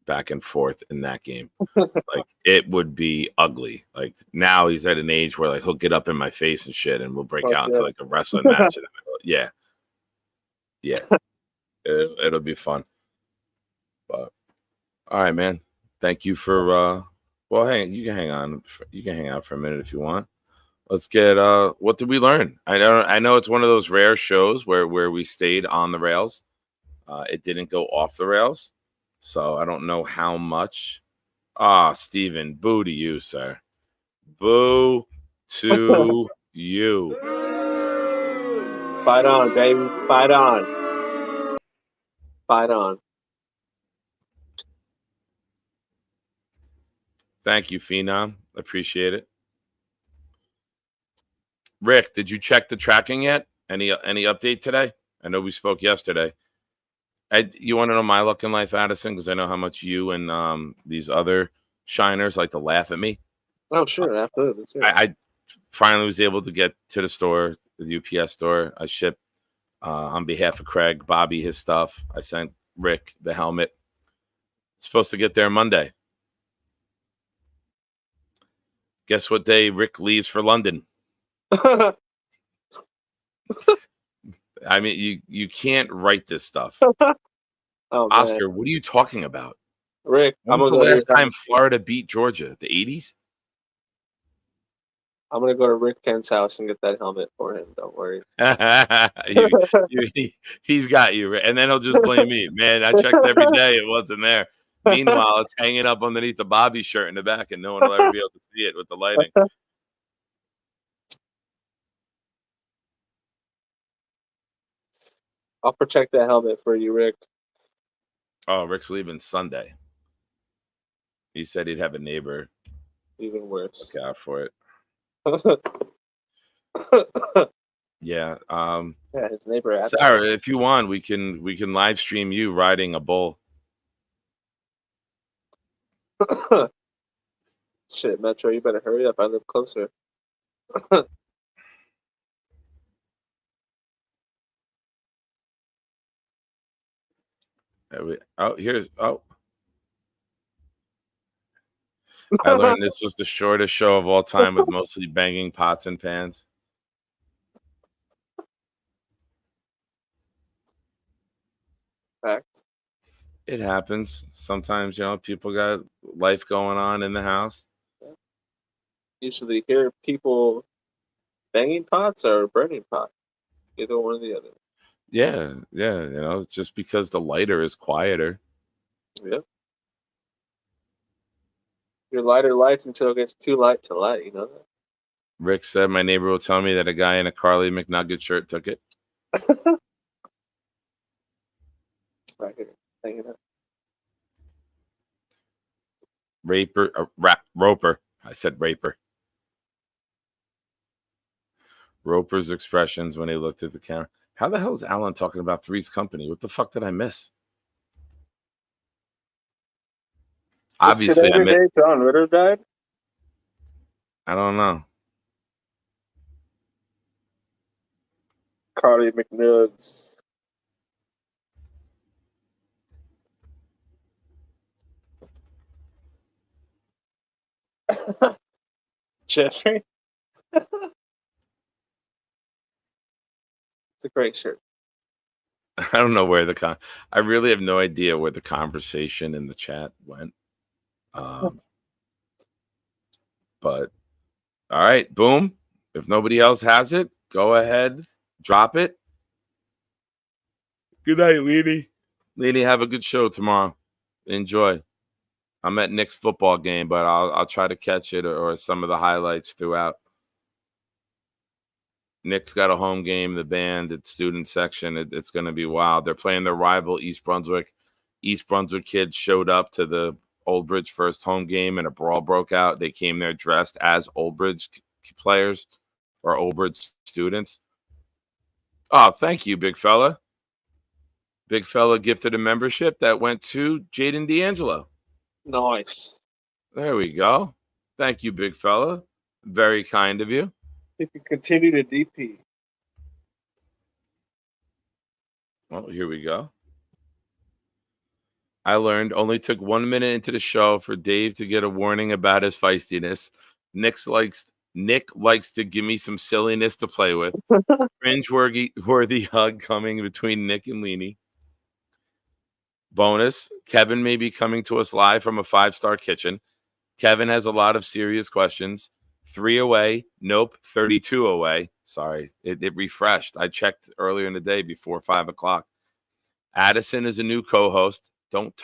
back and forth in that game. Like it would be ugly. Like now he's at an age where like he'll get up in my face and shit, and we'll break out into like a wrestling match. Yeah. It'll be fun. But all right, man. Thank you for you can hang on. You can hang out for a minute if you want. Let's get what did we learn? I know it's one of those rare shows where we stayed on the rails. It didn't go off the rails. So I don't know how much. Steven, boo to you, sir. Boo to you. Fight on, baby. Fight on. Fight on. Thank you, Phenom. Appreciate it. Rick, did you check the tracking yet? Any update today? I know we spoke yesterday. You want to know my luck in life, Addison? Because I know how much you and these other shiners like to laugh at me. Oh, sure. Absolutely. I finally was able to get to the store, the UPS store. I shipped on behalf of Craig, Bobby, his stuff. I sent Rick the helmet. Supposed to get there Monday. Guess what day Rick leaves for London? I mean, you can't write this stuff. Oh, Oscar, man. what are you talking about? Rick, When was the last time Florida beat Georgia? The 80s? I'm gonna go to Rick Kent's house and get that helmet for him. Don't worry. He's got you, and then he'll just blame me. Man, I checked every day; it wasn't there. Meanwhile, it's hanging up underneath the Bobby shirt in the back, and no one will ever be able to see it with the lighting. I'll protect that helmet for you, Rick. Oh, Rick's leaving Sunday. He said he'd have a neighbor. Even worse. Look out for it. Yeah. Yeah, his neighbor. Sarah, if you want, we can live stream you riding a bull. Shit, Metro, you better hurry up. I live closer. Here's I learned this was the shortest show of all time with mostly banging pots and pans. Fact. It happens. Sometimes, people got life going on in the house. Usually hear people banging pots or burning pots. Either one or the other. Yeah. Just because the lighter is quieter. Yep. Your lighter lights until it gets too light to light, you know that? Rick said my neighbor will tell me that a guy in a Carly McNugget shirt took it. Right here, hanging up. Roper. I said raper. Roper's expressions when he looked at the camera. How the hell is Alan talking about Three's Company? What the fuck did I miss? Obviously, I missed. John Ritter died? I don't know. Carly McNugs. Jeffrey? It's a great shirt. I don't know where I really have no idea where the conversation in the chat went. But all right, boom. If nobody else has it, go ahead, drop it. Good night, Leany. Leany, have a good show tomorrow. Enjoy. I'm at Nick's football game, but I'll try to catch it or some of the highlights throughout. Nick's got a home game, the band, its student section. It's going to be wild. They're playing their rival, East Brunswick. East Brunswick kids showed up to the Old Bridge first home game and a brawl broke out. They came there dressed as Old Bridge players or Old Bridge students. Oh, thank you, big fella. Big fella gifted a membership that went to Jaden D'Angelo. Nice. There we go. Thank you, big fella. Very kind of you. You can continue to DP. Well, here we go. I learned only took 1 minute into the show for Dave to get a warning about his feistiness. Nick likes to give me some silliness to play with. Cringe-worthy hug coming between Nick and Leany. Bonus, Kevin may be coming to us live from a 5-star kitchen. Kevin has a lot of serious questions. 3 away. Nope. 32 away. Sorry. It refreshed. I checked earlier in the day before 5 o'clock. Addison is a new co-host. Don't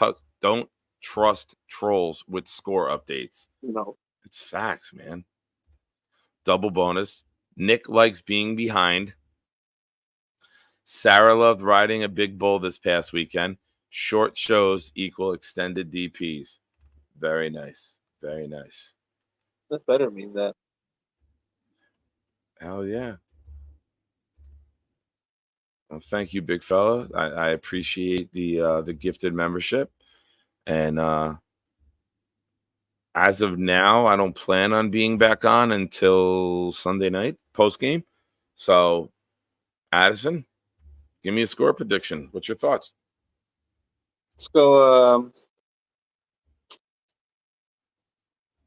trust trolls with score updates. No. It's facts, man. Double bonus. Nick likes being behind. Sarah loved riding a big bull this past weekend. Short shows equal extended DPs. Very nice. Very nice. That better mean that. Hell yeah. Well, thank you, big fella. I appreciate the gifted membership. And as of now, I don't plan on being back on until Sunday night, post-game. So, Addison, give me a score prediction. What's your thoughts? Let's go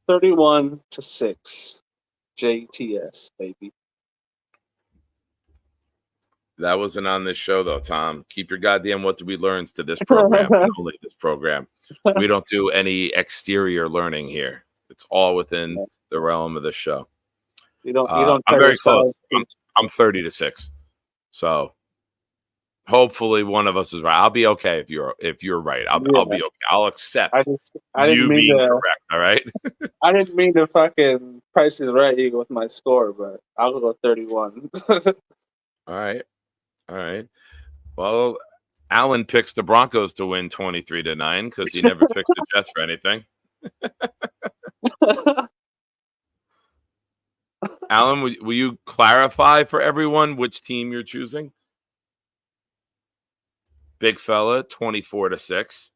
31-6. JTS, baby. That wasn't on this show, though, Tom. Keep your goddamn what did we learns to this program, and only this program. We don't do any exterior learning here. It's all within the realm of the show. You don't I'm very close. I'm 30-6. So hopefully one of us is right. I'll be okay if you're right. I'll be okay. I'll accept I didn't you mean being to, correct. All right. I didn't mean to fucking Price is Right you with my score, but I'll go 31. All right. Well, Alan picks the Broncos to win 23-9 because he never picks the Jets for anything. Alan, will you clarify for everyone which team you're choosing? Big fella, 24-6.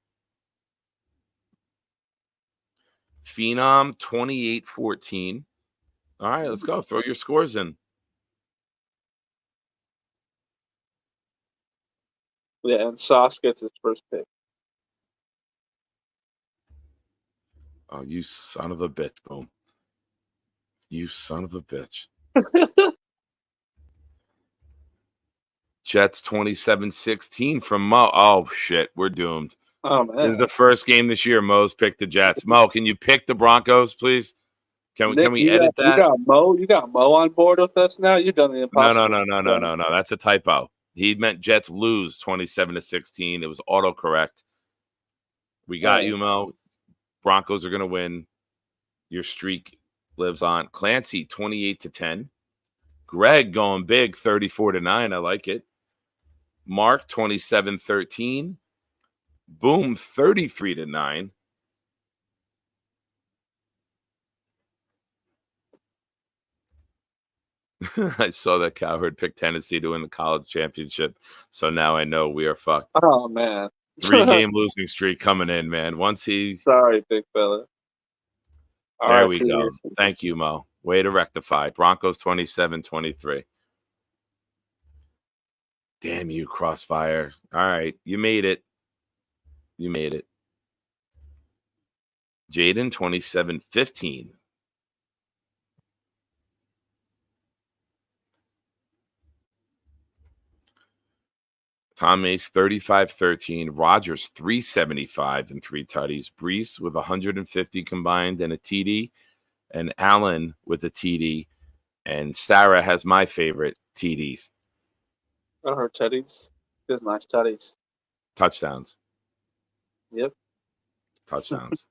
Phenom, 28-14. All right, let's go. Throw your scores in. Yeah, and Sauce gets his first pick. Oh, you son of a bitch. Boom. You son of a bitch. Jets 27-16 from Mo. Oh, shit. We're doomed. Oh, man. This is the first game this year Mo's picked the Jets. Mo, can you pick the Broncos, please? Can we edit that? You got Mo on board with us now? You've done the impossible. No. That's a typo. He meant Jets lose 27-16. It was autocorrect. We got you, Mo. Broncos are going to win. Your streak lives on. Clancy, 28-10. Greg going big, 34-9. I like it. Mark, 27-13. Boom, 33-9. I saw that Cowherd picked Tennessee to win the college championship, so now I know we are fucked. Oh, man. 3-game losing streak coming in, man. Sorry, big fella. There we go. Thank you, Mo. Way to rectify. Broncos 27-23. Damn you, Crossfire. All right, you made it. Jaden 27-15. Tom Mace 35-13. Rogers 375 and 3 tutties. Brees with 150 combined and a TD. And Allen with a TD. And Sarah has my favorite TDs. Oh, her tutties. There's nice tutties. Touchdowns. Yep. Touchdowns.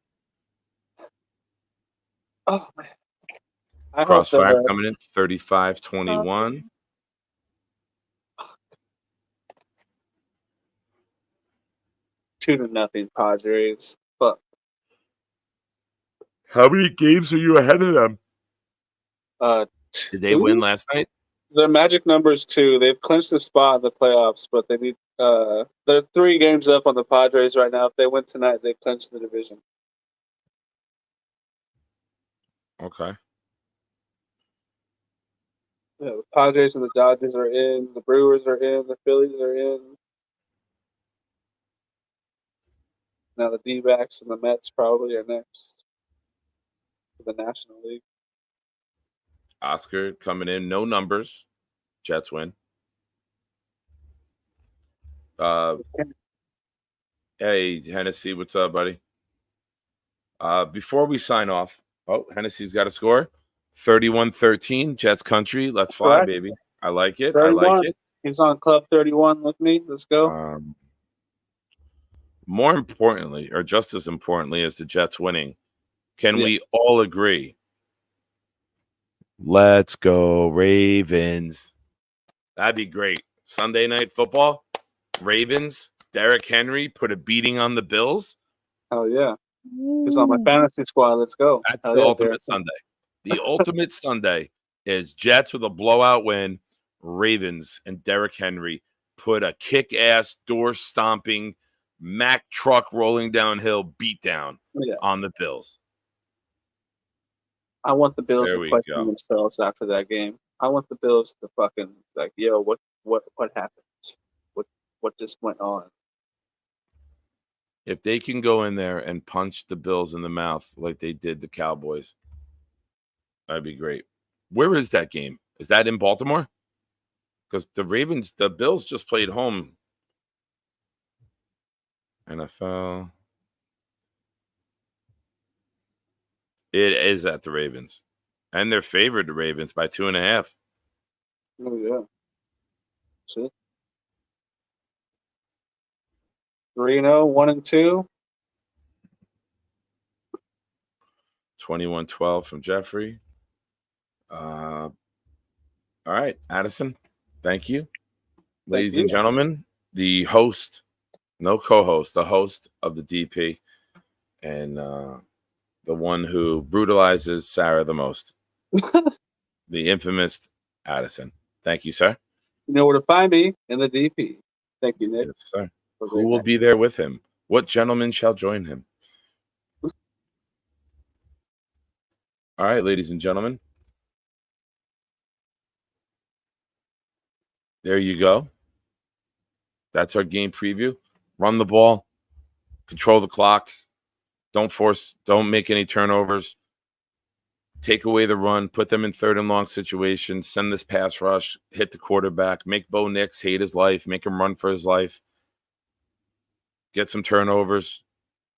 Oh, man. Crossfire coming in 35-21. 2-0 Padres. Fuck. How many games are you ahead of them? Did they 2? win last night? Their magic number is 2. They've clinched the spot in the playoffs, but they need. They're 3 games up on the Padres right now. If they win tonight, they clinch the division. Okay. Yeah, the Padres and the Dodgers are in. The Brewers are in. The Phillies are in. Now the D-backs and the Mets probably are next for the National League. Oscar coming in, no numbers. Jets win. Hey, Hennessy, what's up, buddy? Before we sign off, Hennessy's got a score. 31-13, Jets country. Let's fly, baby. I like it. 31. I like it. He's on Club 31 with me. Let's go. More importantly, or just as importantly as the Jets winning, can we all agree? Let's go, Ravens. That'd be great. Sunday night football, Ravens, Derrick Henry put a beating on the Bills. Oh, yeah. He's on my fantasy squad. Let's go. That's the ultimate Sunday. The ultimate Sunday is Jets with a blowout win, Ravens and Derrick Henry put a kick-ass, door-stomping, Mack truck rolling downhill beatdown on the Bills. I want the Bills to question themselves after that game. I want the Bills to fucking yo, what happened? What just went on? If they can go in there and punch the Bills in the mouth like they did the Cowboys, that'd be great. Where is that game? Is that in Baltimore? Because the Bills just played home. NFL. It is at the Ravens. And they're favored, the Ravens, by 2.5. Oh, yeah. See? 3-0, 1-2. 21-12 from Jeffrey. All right, Addison. Thank you. Ladies and gentlemen, the host, no co-host, the host of the DP, and the one who brutalizes Sarah the most, the infamous Addison. Thank you, sir. You know where to find me in the DP. Thank you, Nick. Yes, sir. Who will be there with him? What gentleman shall join him? All right, ladies and gentlemen. There you go. That's our game preview. Run the ball. Control the clock. Don't make any turnovers. Take away the run. Put them in 3rd and long situations. Send this pass rush. Hit the quarterback. Make Bo Nix hate his life. Make him run for his life. Get some turnovers.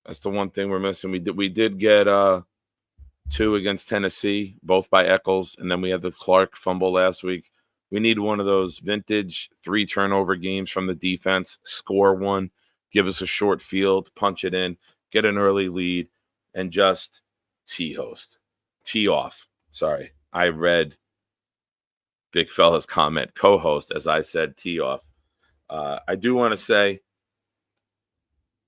That's the one thing we're missing. We did get 2 against Tennessee, both by Eccles, and then we had the Clark fumble last week. We need one of those vintage 3 turnover games from the defense. Score one, give us a short field, punch it in, get an early lead, and just tee off. Sorry, I read Big Fella's comment, co-host, as I said tee off. I do want to say,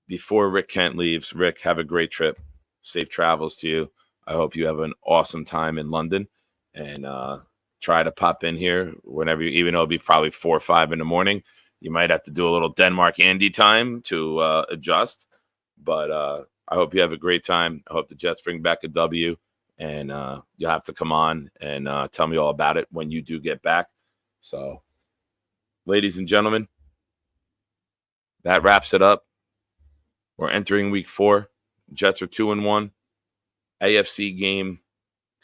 before Rick Kent leaves, Rick, have a great trip. Safe travels to you. I hope you have an awesome time in London, and try to pop in here whenever even though it'll be probably 4 or 5 in the morning. You might have to do a little Denmark Andy time to adjust, but I hope you have a great time. I hope the Jets bring back a W, and you'll have to come on and tell me all about it when you do get back. So, ladies and gentlemen, that wraps it up. We're entering week 4. Jets are 2-1. AFC game.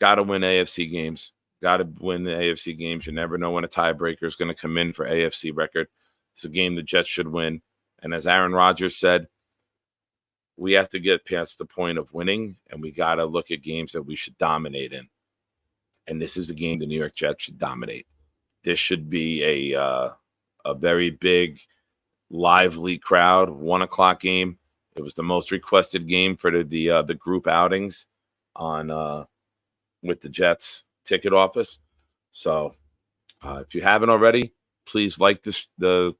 Got to win AFC games. Got to win the AFC games. You never know when a tiebreaker is going to come in for AFC record. It's a game the Jets should win. And as Aaron Rodgers said, we have to get past the point of winning, and we got to look at games that we should dominate in. And this is a game the New York Jets should dominate. This should be a very big, lively crowd, 1:00 game. It was the most requested game for the group outings on with the Jets ticket office. So if you haven't already, please like the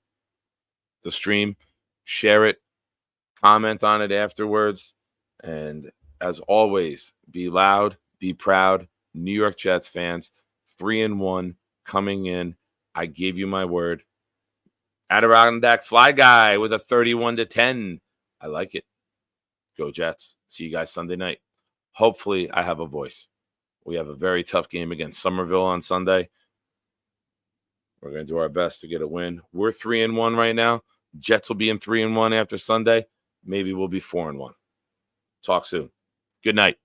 stream, share it, comment on it afterwards, and as always, be loud, be proud. New York Jets fans, 3-1 coming in. I gave you my word. Adirondack Fly Guy with a 31-10. I like it. Go Jets. See you guys Sunday night. Hopefully I have a voice. We have a very tough game against Somerville on Sunday. We're going to do our best to get a win. We're 3-1 right now. Jets will be in 3-1 after Sunday. Maybe we'll be 4-1. Talk soon. Good night.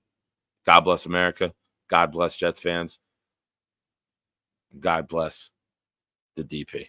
God bless America. God bless Jets fans. God bless the DP.